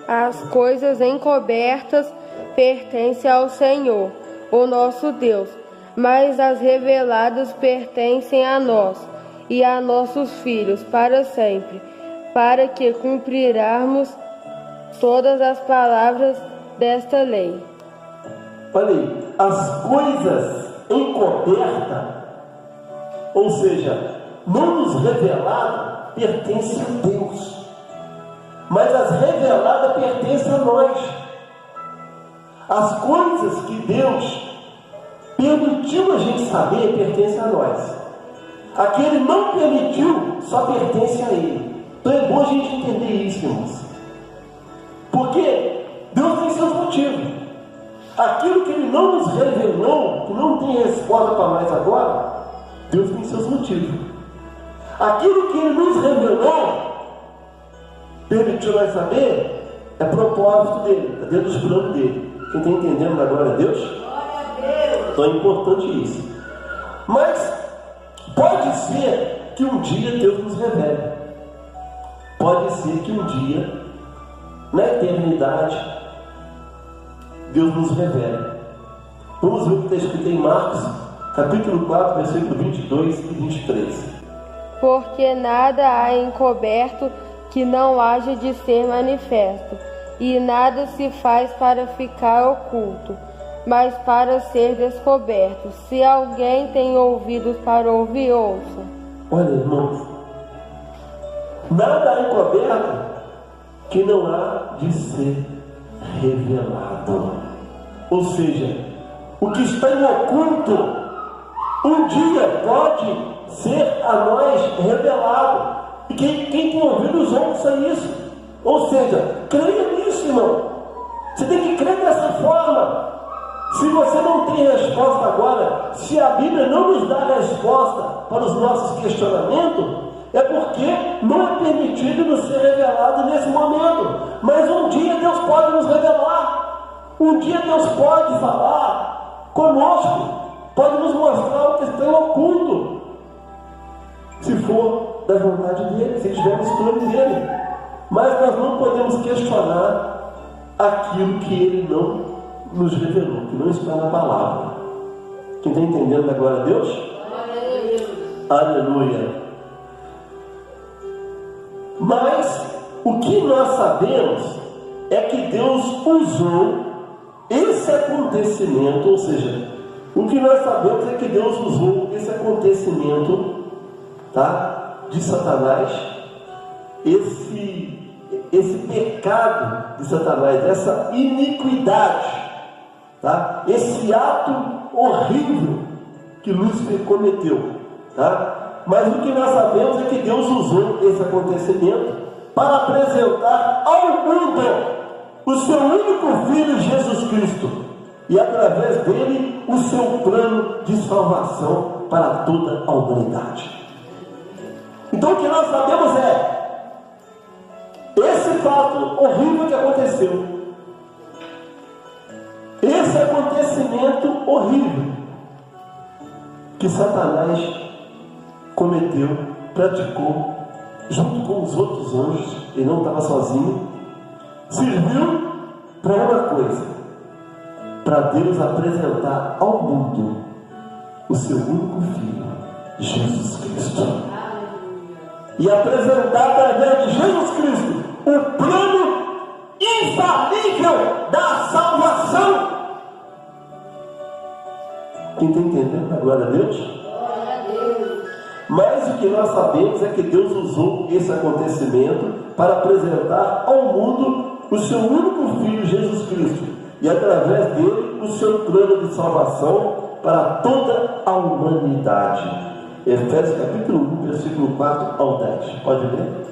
As coisas encobertas pertencem ao Senhor, o nosso Deus, mas as reveladas pertencem a nós e a nossos filhos para sempre, para que cumprirmos todas as palavras desta lei. Olha aí, as coisas encobertas, ou seja, não nos reveladas, pertencem a Deus, mas as reveladas pertencem a nós. As coisas que Deus permitiu a gente saber pertencem a nós. A que Ele não permitiu só pertence a Ele. Então é bom a gente entender isso, irmãos. Porque Deus tem seus motivos. Aquilo que Ele não nos revelou, que não tem resposta para nós agora, Deus tem seus motivos. Aquilo que Ele nos revelou, permitiu nós saber, é propósito dele, é dentro dos planos dele. Quem está entendendo agora é Deus? Glória a Deus! Então é importante isso. Mas pode ser que um dia Deus nos revele. Pode ser que um dia, na eternidade, Deus nos revele. Vamos ver o que está escrito em Marcos, capítulo 4, versículo 22 e 23. Porque nada há encoberto que não haja de ser manifesto, e nada se faz para ficar oculto, mas para ser descoberto. Se alguém tem ouvidos para ouvir, ouça. Olha, irmãos, nada há encoberto que não há de ser revelado. Ou seja, o que está em oculto, um dia pode ser a nós revelado. E quem tem ouvidos ouça isso. Ou seja, creia nisso, irmão. Você tem que crer dessa forma. Se você não tem resposta agora, se a Bíblia não nos dá resposta para os nossos questionamentos, é porque não é permitido nos ser revelado nesse momento. Mas um dia Deus pode nos revelar. Um dia Deus pode falar conosco, pode nos mostrar o que está em oculto, se for da vontade dele, se estivermos planos dele. Mas nós não podemos questionar aquilo que ele não nos revelou, que não está na palavra. Quem está entendendo agora, Deus? Aleluia. Mas o que nós sabemos é que Deus usou esse acontecimento, ou seja, o que nós sabemos é que Deus usou esse acontecimento, tá, de Satanás, esse pecado de Satanás, essa iniquidade, tá, esse ato horrível que Lúcifer cometeu, tá? Mas o que nós sabemos é que Deus usou esse acontecimento para apresentar ao mundo o seu único Filho, Jesus Cristo, e através dele o seu plano de salvação para toda a humanidade. Então o que nós sabemos é esse fato horrível que aconteceu, esse acontecimento horrível que Satanás cometeu, praticou, junto com os outros anjos, ele não estava sozinho, serviu para uma coisa, para Deus apresentar ao mundo o seu único Filho, Jesus Cristo. E apresentar através de Jesus Cristo o plano infalível da salvação. Quem está entendendo? Glória a Deus. Mas o que nós sabemos é que Deus usou esse acontecimento para apresentar ao mundo o seu único Filho, Jesus Cristo, e através dele o seu plano de salvação para toda a humanidade. Efésios capítulo 1, versículo 4 ao 10. Pode ler?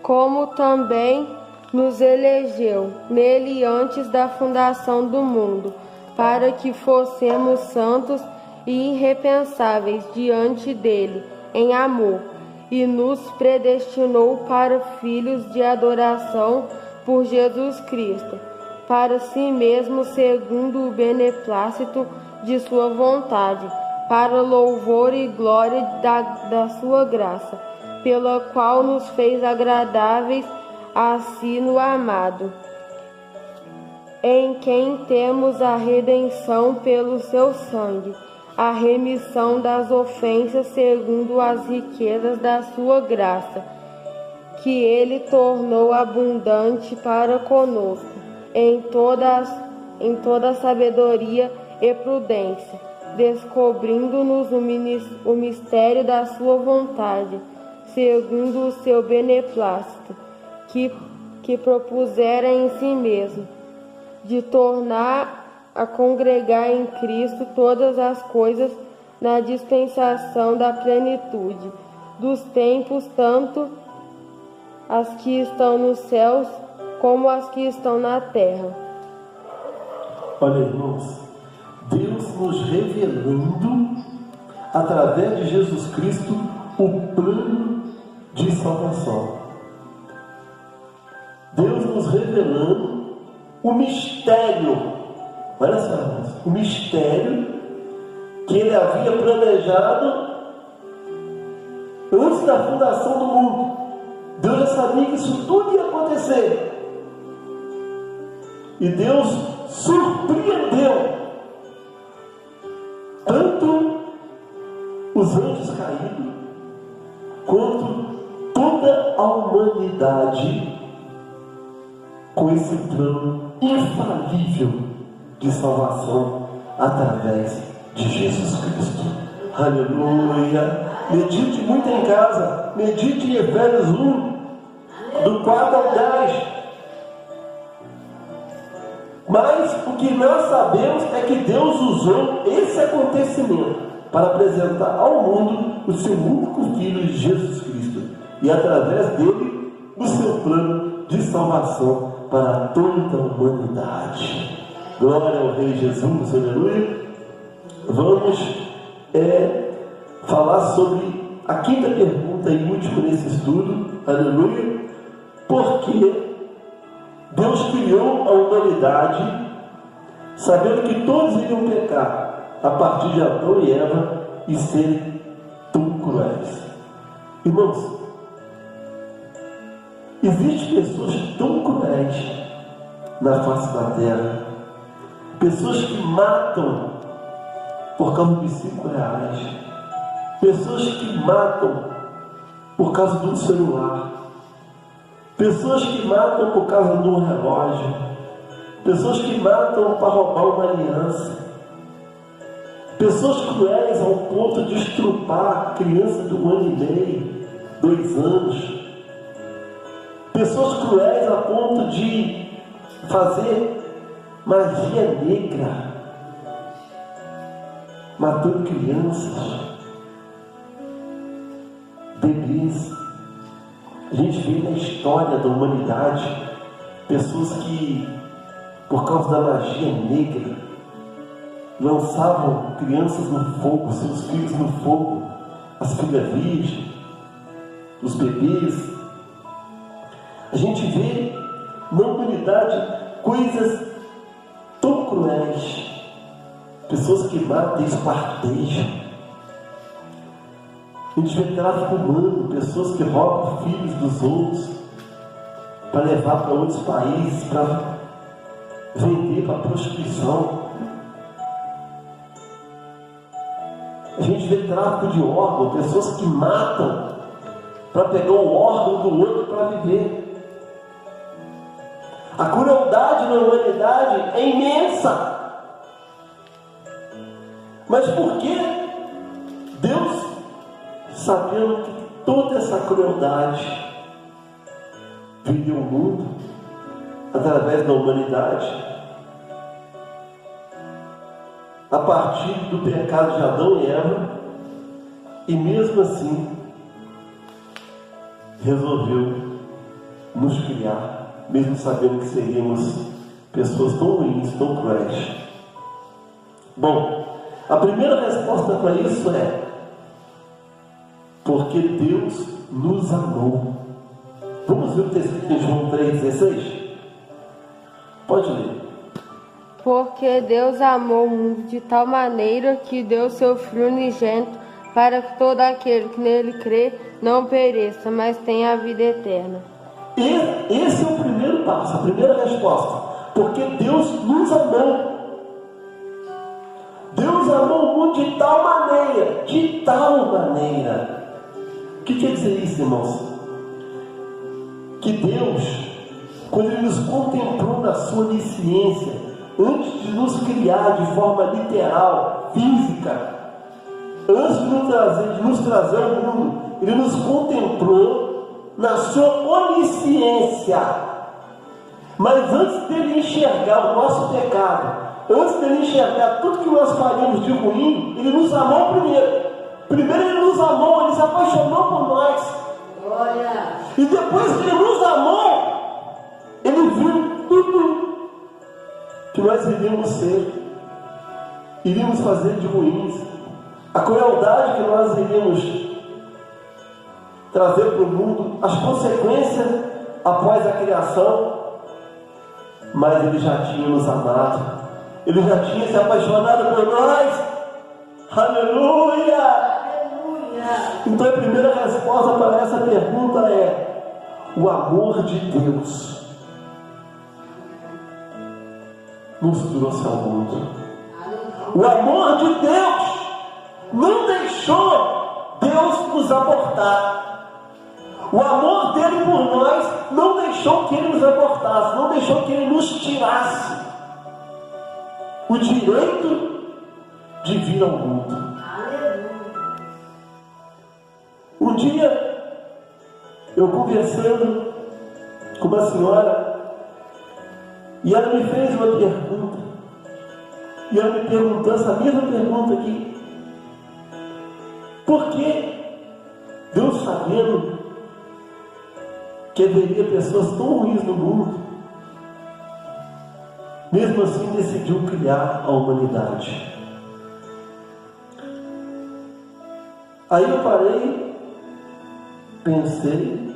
Como também nos elegeu nele antes da fundação do mundo, para que fossemos santos e irrepensáveis diante dele em amor, e nos predestinou para filhos de adoração por Jesus Cristo, para si mesmo segundo o beneplácito de sua vontade, para louvor e glória da sua graça, pela qual nos fez agradáveis a si no amado, em quem temos a redenção pelo seu sangue, a remissão das ofensas segundo as riquezas da sua graça, que ele tornou abundante para conosco, em toda sabedoria e prudência, descobrindo-nos o mistério da sua vontade, segundo o seu beneplácito, que propusera em si mesmo, de tornar a congregar em Cristo todas as coisas na dispensação da plenitude dos tempos, tanto as que estão nos céus como as que estão na terra. Olha, irmãos, Deus nos revelando através de Jesus Cristo o plano de salvação. Deus nos revelando o mistério, olha só, irmãos, o mistério que Ele havia planejado antes da fundação do mundo. Deus já sabia que isso tudo ia acontecer. E Deus surpreendeu tanto os anjos caídos, quanto toda a humanidade com esse plano infalível de salvação através de Jesus Cristo. Aleluia! Medite muito em casa, medite em Efésios 1, do 4 ao 10. Mas o que nós sabemos é que Deus usou esse acontecimento para apresentar ao mundo o seu único Filho, Jesus Cristo, e através dele o seu plano de salvação para toda a humanidade. Glória ao Rei Jesus, aleluia. Vamos falar sobre a quinta pergunta e última nesse estudo, aleluia. Porque Deus criou a humanidade sabendo que todos iriam pecar a partir de Adão e Eva e serem tão cruéis. Irmãos, existem pessoas tão cruéis na face da terra, pessoas que matam por causa de R$5, pessoas que matam por causa de um celular, pessoas que matam por causa de um relógio, pessoas que matam para roubar uma aliança, pessoas cruéis ao ponto de estrupar criança de 1 ano e meio, 2 anos, pessoas cruéis a ponto de fazer magia negra, matando crianças, bebês. A gente vê na história da humanidade pessoas que, por causa da magia negra, lançavam crianças no fogo, seus filhos no fogo, as filhas virgens, os bebês. A gente vê na humanidade coisas tão cruéis, pessoas que matam e esquartejam. A gente vê tráfico humano, pessoas que roubam filhos dos outros para levar para outros países, para vender para prostituição. A gente vê tráfico de órgãos, pessoas que matam para pegar o órgão do outro para viver. A crueldade na humanidade é imensa. Mas por que Deus, sabendo que toda essa crueldade viria ao mundo através da humanidade, a partir do pecado de Adão e Eva, e mesmo assim resolveu nos criar, mesmo sabendo que seríamos pessoas tão ruins, tão cruéis? Bom, a primeira resposta para isso é porque Deus nos amou. Vamos ver o texto de João 3,16? Pode ler. Porque Deus amou o mundo de tal maneira que deu seu Filho unigênito, para que todo aquele que nele crê não pereça, mas tenha a vida eterna. Esse é o primeiro passo, a primeira resposta. Porque Deus nos amou. Deus amou o mundo de tal maneira. De tal maneira. O que quer dizer isso, irmãos? Que Deus, quando Ele nos contemplou na sua onisciência, antes de nos criar de forma literal, física, antes de nos trazer ao mundo, Ele nos contemplou na sua onisciência. Mas antes dele enxergar o nosso pecado, antes dele enxergar tudo que nós faríamos de ruim, Ele nos amou primeiro. Primeiro Ele nos amou, Ele se apaixonou por nós. Glória. E depois que Ele nos amou, Ele viu tudo que nós iríamos ser, iríamos fazer de ruins, a crueldade que nós iríamos trazer para o mundo, as consequências após a criação. Mas Ele já tinha nos amado, Ele já tinha se apaixonado por nós. Aleluia! Aleluia! Então a primeira resposta para essa pergunta é o amor de Deus nos trouxe ao mundo. O amor de Deus não deixou Deus nos abortar. O amor dele por nós não deixou que Ele nos abortasse, não deixou que Ele nos tirasse o direito de vir ao mundo. Um dia, eu conversando com uma senhora, e ela me fez uma pergunta, e ela me perguntou essa mesma pergunta aqui: por que Deus, sabendo que haveria pessoas tão ruins no mundo, mesmo assim decidiu criar a humanidade? Aí eu parei, pensei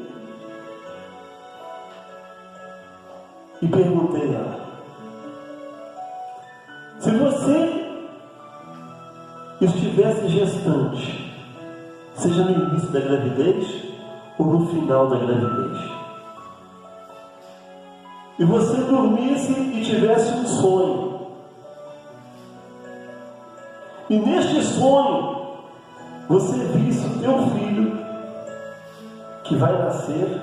e perguntei a ela: se você estivesse gestante, seja no início da gravidez ou no final da gravidez, e você dormisse e tivesse um sonho, e neste sonho você visse o teu filho que vai nascer,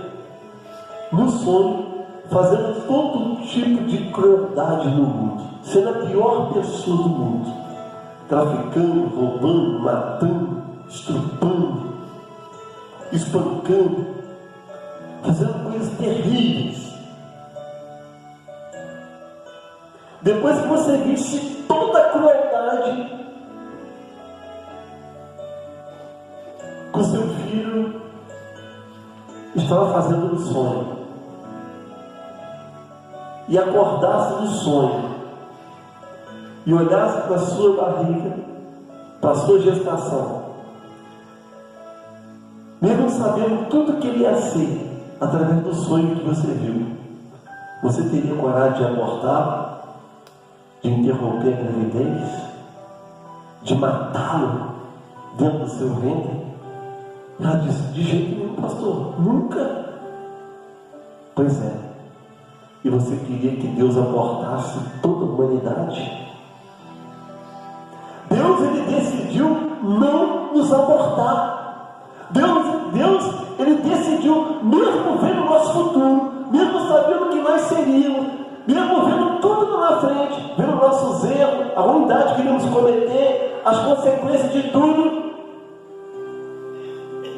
no sonho, fazendo todo tipo de crueldade no mundo, sendo a pior pessoa do mundo, traficando, roubando, matando, estrupando, espancando, fazendo coisas terríveis. Depois que você visse toda a crueldade que o seu filho estava fazendo no sonho, e acordasse do sonho e olhasse para a sua barriga, para a sua gestação, mesmo sabendo tudo que ele ia ser através do sonho que você viu, você teria coragem de abortar, de interromper a gravidez, de matá-lo dentro do seu ventre? Ela disse: de jeito nenhum, pastor, nunca. Pois é. E você queria que Deus abortasse toda a humanidade? Deus, Ele decidiu não nos abortar. Deus, Ele decidiu, mesmo vendo o nosso futuro, mesmo sabendo que nós seríamos, mesmo vendo tudo na frente, vendo nossos erros, a ruindade que iríamos cometer, as consequências de tudo,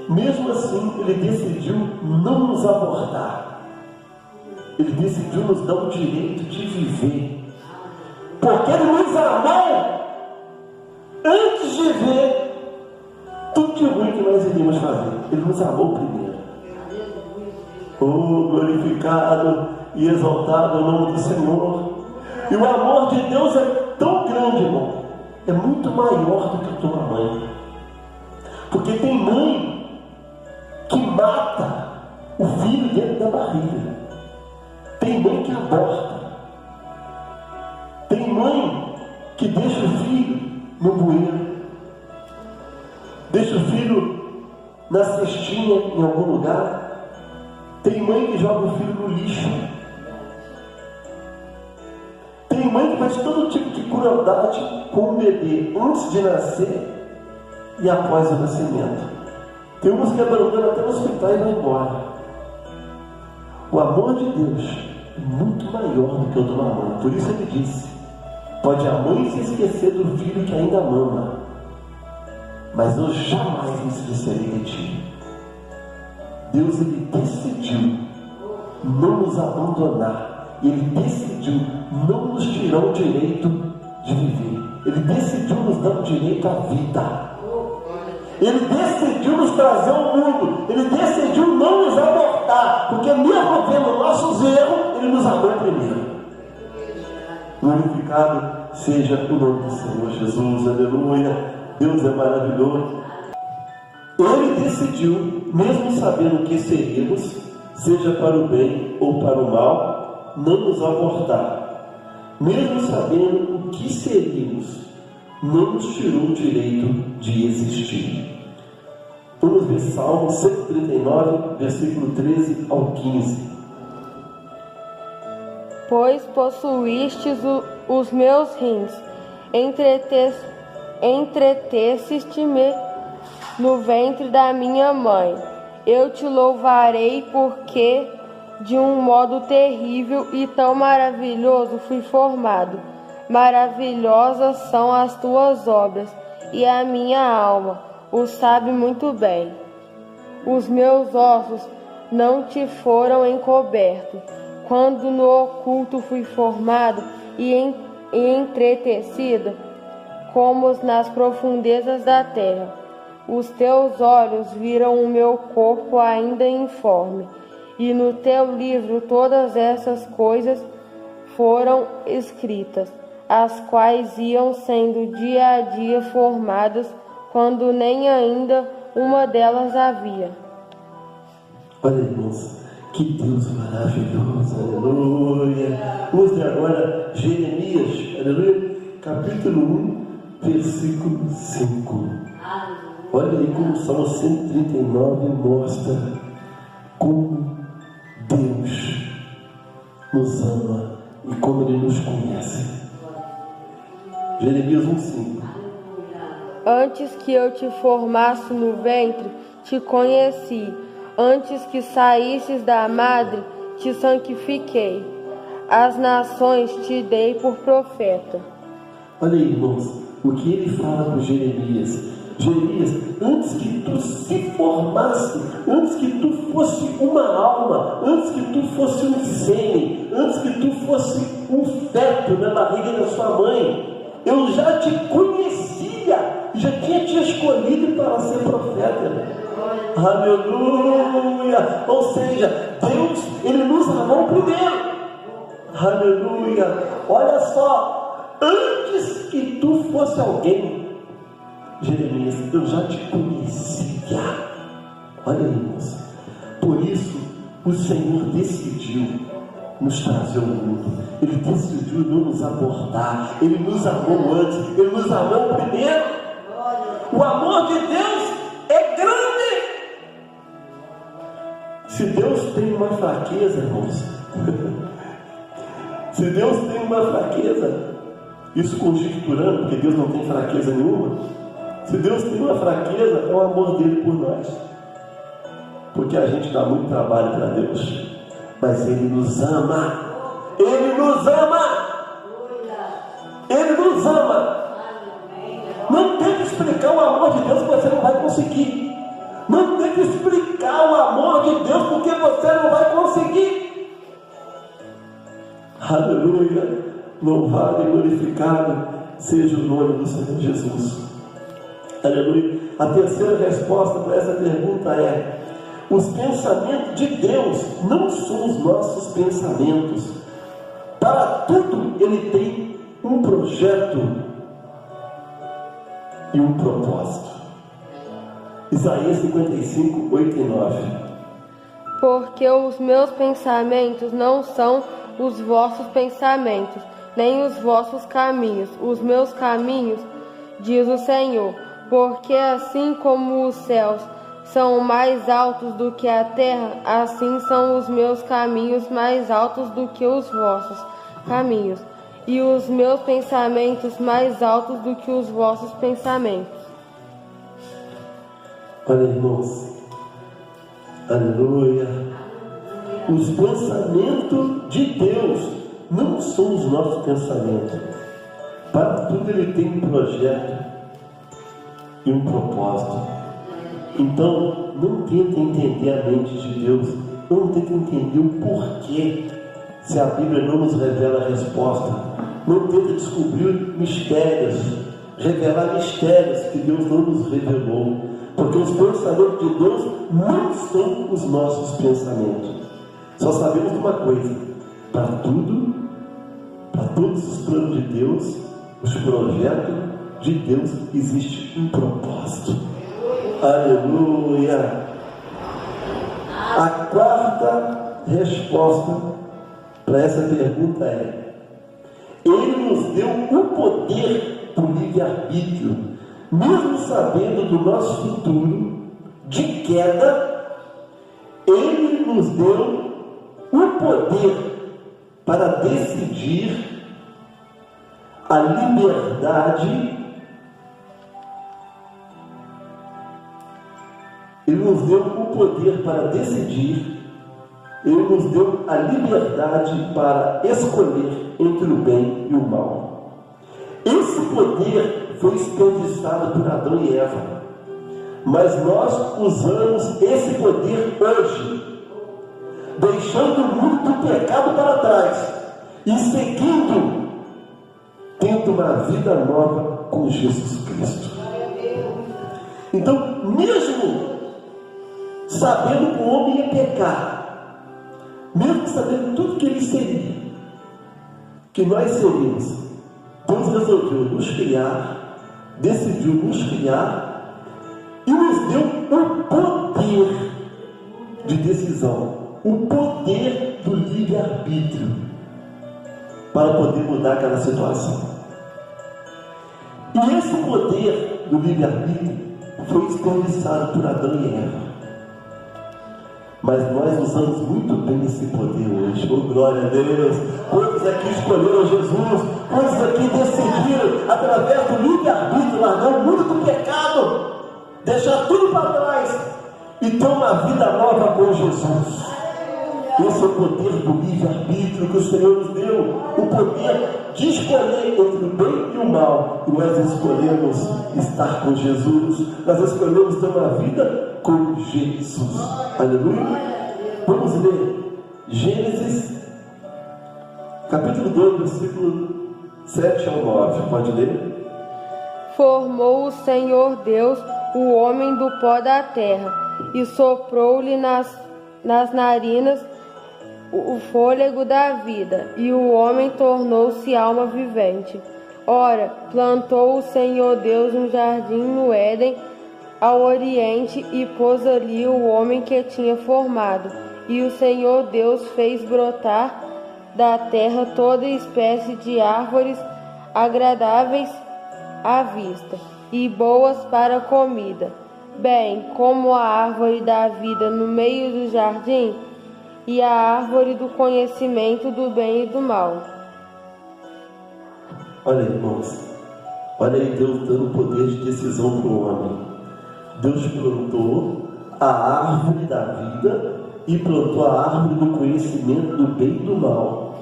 mesmo assim, Ele decidiu não nos abortar. Ele decidiu nos dar o direito de viver, porque Ele nos amou antes de ver tudo de ruim que nós iríamos fazer. Ele nos amou primeiro. Oh, glorificado e exaltado o nome do Senhor. E o amor de Deus é tão grande, irmão, é muito maior do que a tua mãe. Porque tem mãe que mata o filho dentro da barriga. Tem mãe que aborta. Tem mãe que deixa o filho no bueiro. Deixa o filho na cestinha em algum lugar. Tem mãe que joga o filho no lixo. Tem mãe que faz todo tipo de crueldade com o bebê antes de nascer e após o nascimento. Tem umas que abandonam até o hospital e vão embora. O amor de Deus é muito maior do que o de uma mãe. Por isso Ele disse: pode a mãe se esquecer do filho que ainda mama, mas eu jamais me esquecerei de ti. Deus, Ele decidiu não nos abandonar. Ele decidiu não nos tirar o direito de viver. Ele decidiu nos dar o direito à vida. Ele decidiu nos trazer ao mundo. Ele decidiu não nos abortar, porque mesmo vendo nossos erros, Ele nos amou primeiro. Glorificado seja o nome do Senhor Jesus. Aleluia. Deus é maravilhoso. Ele decidiu, mesmo sabendo que seríamos, seja para o bem ou para o mal, não nos abortar. Mesmo sabendo o que seríamos, não nos tirou o direito de existir. Vamos ver Salmo 139, versículo 13 ao 15. Pois possuístes os meus rins, entreteceste-me no ventre da minha mãe. Eu te louvarei, porque de um modo terrível e tão maravilhoso fui formado. Maravilhosas são as tuas obras, e a minha alma o sabe muito bem. Os meus ossos não te foram encobertos, quando no oculto fui formado e entretecido, como nas profundezas da terra. Os teus olhos viram o meu corpo ainda informe, e no teu livro todas essas coisas foram escritas, as quais iam sendo dia a dia formadas, quando nem ainda uma delas havia. Olha, irmãos, que Deus maravilhoso, aleluia. Vamos ver agora Jeremias, aleluia, capítulo 1, versículo 5. Olha aí como o Salmo 139 mostra como Deus nos ama e como Ele nos conhece. Jeremias 1,5. Antes que eu te formasse no ventre, te conheci. Antes que saísses da madre, te santifiquei. As nações te dei por profeta. Olha aí, irmãos, o que ele fala com Jeremias. Jeremias, antes que tu se formasse, antes que tu fosse uma alma, antes que tu fosse um sêmen, antes que tu fosse um feto na barriga da sua mãe, eu já te conhecia, já tinha te escolhido para ser profeta. Aleluia! Ou seja, Deus, Ele nos amou primeiro. Aleluia! Olha só, antes que tu fosse alguém, Jeremias, eu já te conhecia. Olha aí, irmãos. Por isso, o Senhor decidiu nos trazer ao mundo. Ele decidiu não nos abortar. Ele nos amou antes. Ele nos amou primeiro. O amor de Deus é grande. Se Deus tem uma fraqueza, irmãos, se Deus tem uma fraqueza, isso conjecturando, porque Deus não tem fraqueza nenhuma. Se Deus tem uma fraqueza, é o amor dele por nós. Porque a gente dá muito trabalho para Deus. mas Ele nos ama. Ele nos ama. Ele nos ama. Não tente explicar o amor de Deus que você não vai conseguir. Não tente explicar o amor de Deus porque você não vai conseguir. Aleluia. Louvado e glorificado seja o nome do Senhor Jesus. Aleluia. A terceira resposta para essa pergunta é: os pensamentos de Deus não são os nossos pensamentos. Para tudo Ele tem um projeto e um propósito. Isaías 55, 8 e 9. Porque os meus pensamentos não são os vossos pensamentos, nem os vossos caminhos. Os meus caminhos, diz o Senhor, porque assim como os céus são mais altos do que a terra, assim são os meus caminhos mais altos do que os vossos caminhos, e os meus pensamentos mais altos do que os vossos pensamentos. Olha, irmãos, aleluia. Os pensamentos de Deus não são os nossos pensamentos. Para tudo Ele tem um projeto e um propósito. Então, não tenta entender a mente de Deus, não tenta entender o porquê, se a Bíblia não nos revela a resposta. Não tenta descobrir mistérios, revelar mistérios que Deus não nos revelou, porque os pensamentos de Deus não são os nossos pensamentos. Só sabemos de uma coisa: para tudo, para todos os planos de Deus, os projetos de Deus, existe um propósito. Aleluia. A quarta resposta para essa pergunta é: Ele nos deu o poder do livre-arbítrio, mesmo sabendo do nosso futuro de queda. Ele nos deu o poder para decidir a liberdade. Ele nos deu o poder para decidir. Ele nos deu a liberdade para escolher entre o bem e o mal. Esse poder foi desperdiçado por Adão e Eva, mas nós usamos esse poder hoje, deixando o mundo do pecado para trás e seguindo, tendo uma vida nova com Jesus Cristo. Então, mesmo sabendo que o homem ia pecar, mesmo sabendo tudo que ele seria, que nós seríamos, Deus resolveu nos criar, decidiu nos criar e nos deu o poder de decisão, o poder do livre-arbítrio, para poder mudar aquela situação. E esse poder do livre-arbítrio foi desperdiçado por Adão e Eva. Mas nós usamos muito bem esse poder hoje. Oh, glória a Deus! Quantos aqui escolheram Jesus? Quantos aqui decidiram, através do livre-arbítrio, largar o mundo do pecado, deixar tudo para trás e ter uma vida nova com Jesus? Esse é o poder do livre-arbítrio que o Senhor nos deu, o poder de escolher entre o bem e o mal. E nós escolhemos estar com Jesus, nós escolhemos ter uma vida com Jesus. Aleluia. Vamos ler Gênesis capítulo 2, versículo 7 ao 9. Pode ler? Formou o Senhor Deus o homem do pó da terra e soprou-lhe nas narinas o fôlego da vida, e o homem tornou-se alma vivente. Ora, plantou o Senhor Deus um jardim no Éden, ao oriente, e pôs ali o homem que tinha formado. E o Senhor Deus fez brotar da terra toda espécie de árvores agradáveis à vista e boas para a comida, bem como a árvore da vida no meio do jardim, e a árvore do conhecimento do bem e do mal. Olha, irmãos, olha aí Deus dando poder de decisão para o homem. Deus plantou a árvore da vida e plantou a árvore do conhecimento do bem e do mal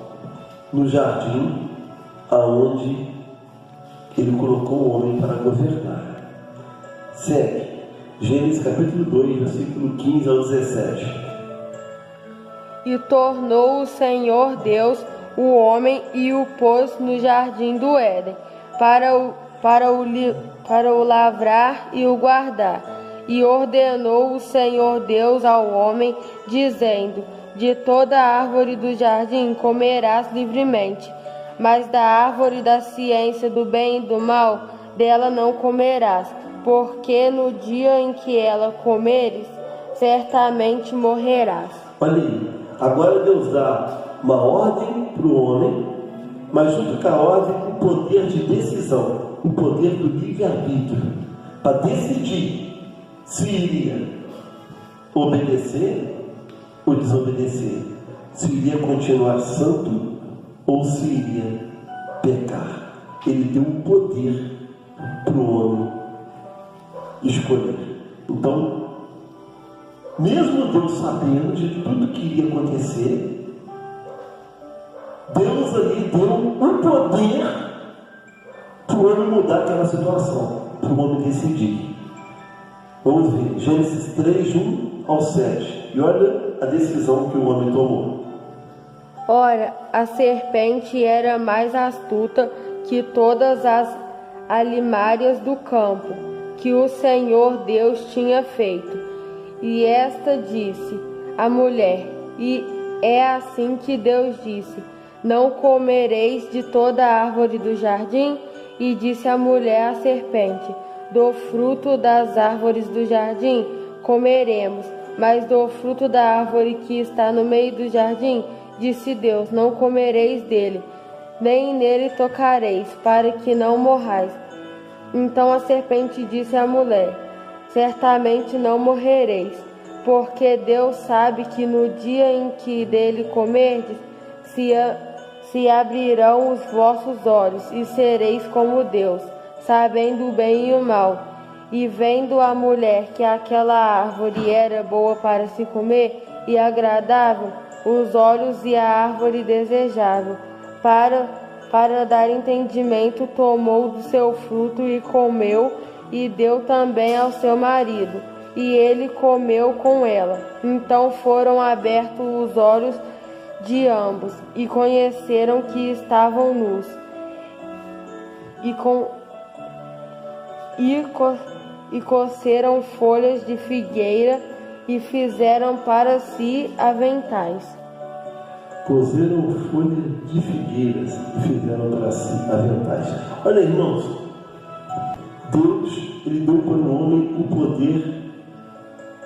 no jardim aonde ele colocou o homem para governar. Segue. Gênesis capítulo 2, versículo 15 ao 17. E tornou o Senhor Deus o homem e o pôs no jardim do Éden, para o lavrar e o guardar. E ordenou o Senhor Deus ao homem, dizendo: de toda árvore do jardim comerás livremente, mas da árvore da ciência do bem e do mal, dela não comerás, porque no dia em que ela comeres, certamente morrerás. Olha aí, agora Deus dá uma ordem para o homem, mas junto com a ordem o poder de decisão, o poder do livre-arbítrio, para decidir se iria obedecer ou desobedecer, se iria continuar santo ou se iria pecar. Ele deu um poder para o homem escolher. Então, mesmo Deus sabendo de tudo que iria acontecer, Deus ali deu um poder para o homem mudar aquela situação, para o homem decidir. Vamos ver, Gênesis 3, 1 ao 7. E olha a decisão que o homem tomou. Ora, a serpente era mais astuta que todas as alimárias do campo que o Senhor Deus tinha feito. E esta disse à mulher, e é assim que Deus disse: não comereis de toda a árvore do jardim? E disse a mulher à serpente: do fruto das árvores do jardim comeremos, mas do fruto da árvore que está no meio do jardim, disse Deus: não comereis dele, nem nele tocareis, para que não morrais. Então a serpente disse à mulher: certamente não morrereis, porque Deus sabe que no dia em que dele comerdes, se abrirão os vossos olhos, e sereis como Deus, sabendo o bem e o mal. E vendo a mulher que aquela árvore era boa para se comer e agradável os olhos, e a árvore desejável para dar entendimento, tomou do seu fruto e comeu, e deu também ao seu marido, e ele comeu com ela. Então foram abertos os olhos de ambos, e conheceram que estavam nus, e coceram folhas de figueira e fizeram para si aventais. Cozeram folhas de figueiras e fizeram para si aventais. Olha, irmãos, Deus, ele deu para o homem o poder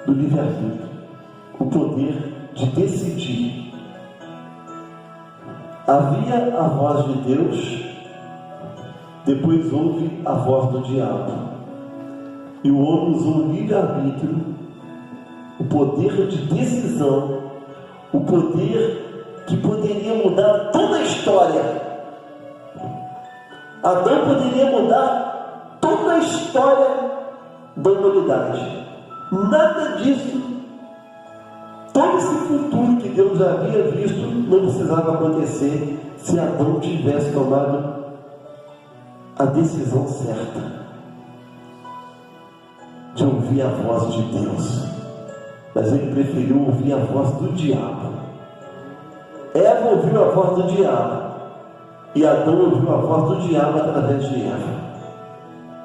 do livre-arbítrio, o poder de decidir. Havia a voz de Deus, depois houve a voz do diabo. E o homem usou o livre-arbítrio, o poder de decisão, o poder que poderia mudar toda a história. Adão poderia mudar toda a história da humanidade. Nada disso, todo esse futuro que Deus já havia visto, não precisava acontecer se Adão tivesse tomado a decisão certa de ouvir a voz de Deus. Mas ele preferiu ouvir a voz do diabo. Eva ouviu a voz do diabo, e Adão ouviu a voz do diabo através de Eva.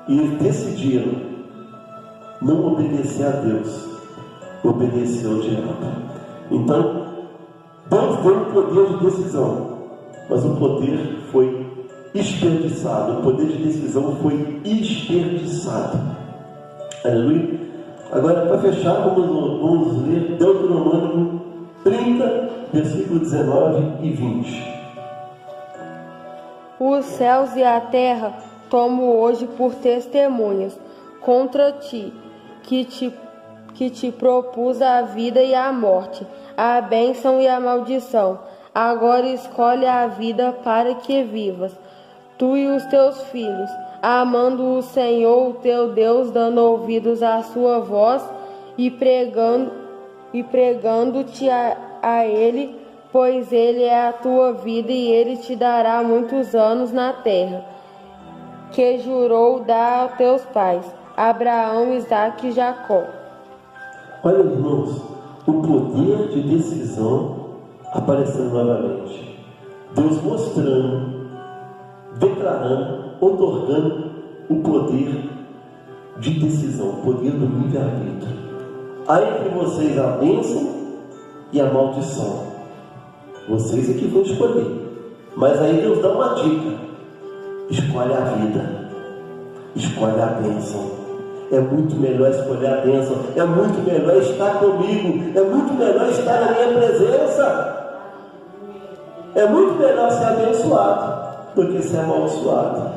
E eles decidiram não obedecer a Deus, obedecer ao diabo. Então, Deus deu o poder de decisão, mas o poder foi desperdiçado. O poder de decisão foi desperdiçado. Aleluia. Agora, para fechar, vamos ler Deuteronômio 30, versículo 19 e 20. Os céus e a terra tomo hoje por testemunhas contra ti, que te propus a vida e a morte, a bênção e a maldição. Agora escolhe a vida para que vivas, tu e os teus filhos, amando o Senhor, o teu Deus, dando ouvidos à sua voz e e pregando-te a ele, pois ele é a tua vida e ele te dará muitos anos na terra, que jurou dar aos teus pais, Abraão, Isaque e Jacó. Olha, irmãos, o poder de decisão aparecendo novamente. Deus mostrando, declarando, otorgando o poder de decisão, o poder do livre-arbítrio. Há entre vocês a bênção e a maldição. Vocês é que vão escolher. Mas aí Deus dá uma dica: escolhe a vida, escolhe a bênção. É muito melhor escolher a bênção, é muito melhor estar comigo, é muito melhor estar na minha presença. É muito melhor ser abençoado do que ser amaldiçoado.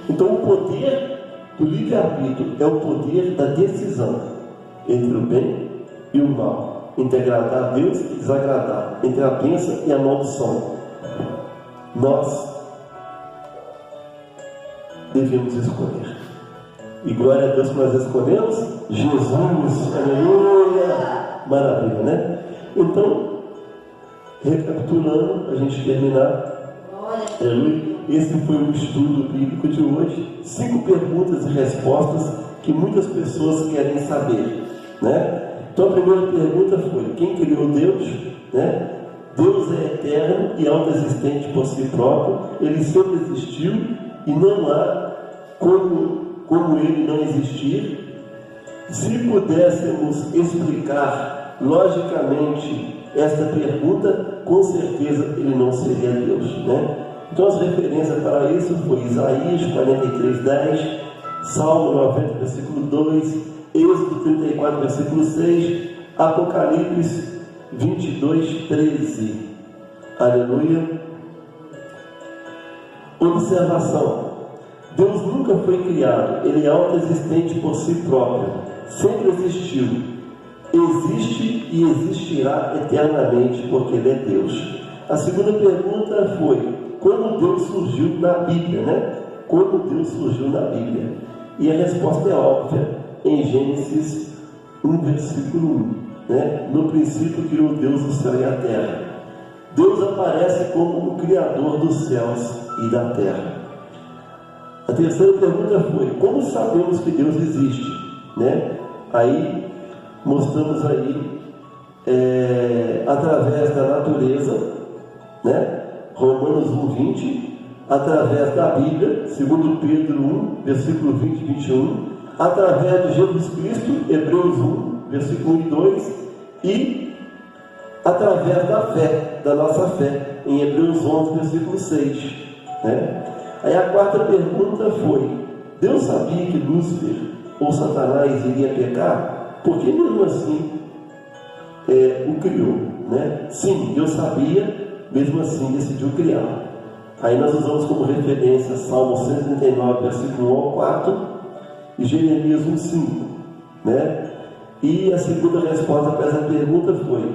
Então o poder do livre-arbítrio é o poder da decisão entre o bem e o mal, entre agradar a Deus e desagradar, entre a bênção e a maldição. Nós devemos escolher. E glória a Deus que nós escolhemos Jesus. Aleluia! Maravilha, né? Então, recapitulando, a gente terminar. Aleluia! Esse foi o estudo bíblico de hoje. 5 perguntas e respostas que muitas pessoas querem saber, né? Então a primeira pergunta foi: quem criou Deus? Né? Deus é eterno e autoexistente por si próprio. Ele sempre existiu e não há como ele não existir. Se pudéssemos explicar logicamente esta pergunta, com certeza ele não seria Deus, né? Então as referências para isso foi Isaías 43:10, Salmo 90, versículo 2, Êxodo 34, versículo 6, Apocalipse 22:13. Aleluia. Observação: Deus nunca foi criado, ele é autoexistente por si próprio, sempre existiu, existe e existirá eternamente, porque ele é Deus. A segunda pergunta foi: como Deus surgiu na Bíblia, né? Como Deus surgiu na Bíblia? E a resposta é óbvia, em Gênesis 1, versículo 1, né? No princípio criou Deus o céu e a terra. Deus aparece como o Criador dos céus e da terra. A terceira pergunta foi: como sabemos que Deus existe, né? Aí mostramos aí através da natureza, né? Romanos 1:20, através da Bíblia, 2 Pedro 1, versículo 20 e 21, através de Jesus Cristo, Hebreus 1, versículo 1 e 2, e através da fé, da nossa fé, em Hebreus 11, versículo 6, né? Aí a quarta pergunta foi: Deus sabia que Lúcifer ou Satanás iria pecar? Por que mesmo assim o criou, né? Sim, Deus sabia, mesmo assim decidiu criar. Aí nós usamos como referência Salmo 139, versículo 1 ao 4 e Jeremias 1:5, né? E a segunda resposta para essa pergunta foi: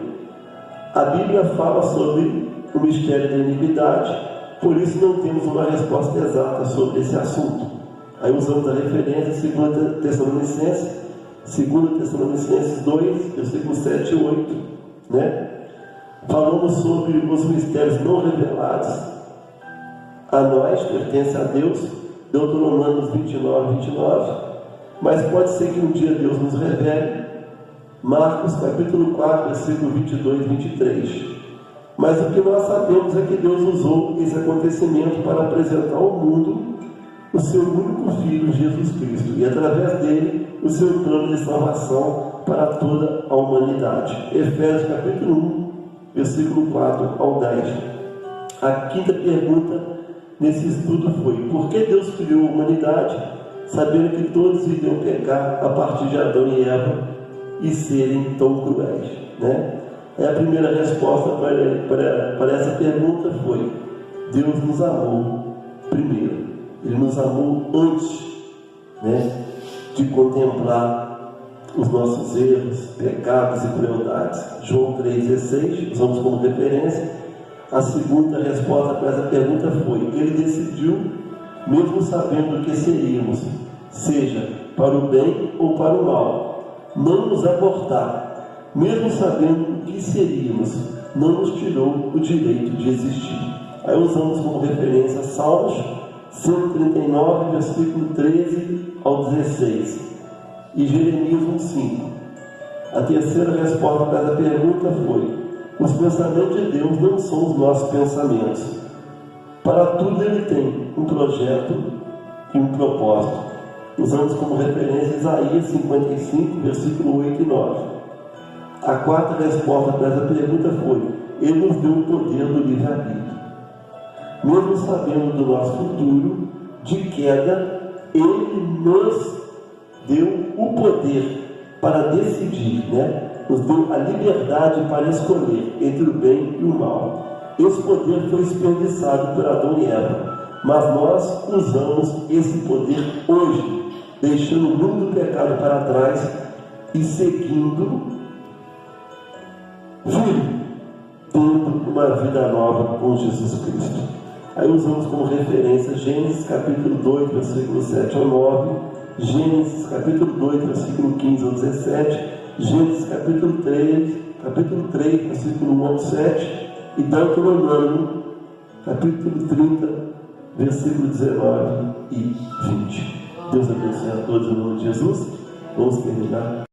a Bíblia fala sobre o mistério da iniquidade, por isso não temos uma resposta exata sobre esse assunto. Aí usamos a referência 2 Tessalonicenses 2, versículos 7 e 8, né? Falamos sobre os mistérios não revelados a nós, pertence a Deus, Deuteronômio 29, mas pode ser que um dia Deus nos revele, Marcos capítulo 4, versículo 22 e 23. Mas o que nós sabemos é que Deus usou esse acontecimento para apresentar ao mundo o seu único Filho, Jesus Cristo, e através dele o seu plano de salvação para toda a humanidade. Efésios capítulo 1, versículo 4 ao 10. A quinta pergunta nesse estudo foi: por que Deus criou a humanidade, sabendo que todos iriam pecar a partir de Adão e Eva e serem tão cruéis, né? A primeira resposta para essa pergunta foi: Deus nos amou primeiro. Ele nos amou antes, né, de contemplar os nossos erros, pecados e crueldades. João 3,16, usamos como referência. A segunda resposta para essa pergunta foi: ele decidiu, mesmo sabendo que seríamos, seja para o bem ou para o mal, não nos abortar, mesmo sabendo que seríamos, não nos tirou o direito de existir. Aí usamos como referência Salmos 139, versículo 13 ao 16, e Jeremias 1,5. A terceira resposta para essa pergunta foi: os pensamentos de Deus não são os nossos pensamentos. Para tudo Ele tem um projeto e um propósito. Usamos como referência Isaías 55, versículo 8 e 9. A quarta resposta para essa pergunta foi: Ele nos deu o poder do livre-arbítrio. Mesmo sabendo do nosso futuro de queda, Ele nos deu o poder para decidir, nos deu a liberdade para escolher entre o bem e o mal. Esse poder foi desperdiçado por Adão e Eva, mas nós usamos esse poder hoje, deixando o mundo do pecado para trás e seguindo firme, tendo uma vida nova com Jesus Cristo. Aí usamos como referência Gênesis capítulo 2, versículo 7 ao 9, Gênesis capítulo 2, versículo 15 ao 17, Gênesis capítulo 3, versículo 1 ao 7, e Deuteronômio capítulo 30, versículo 19 e 20. Deus abençoe a todos em nome de Jesus. Vamos terminar.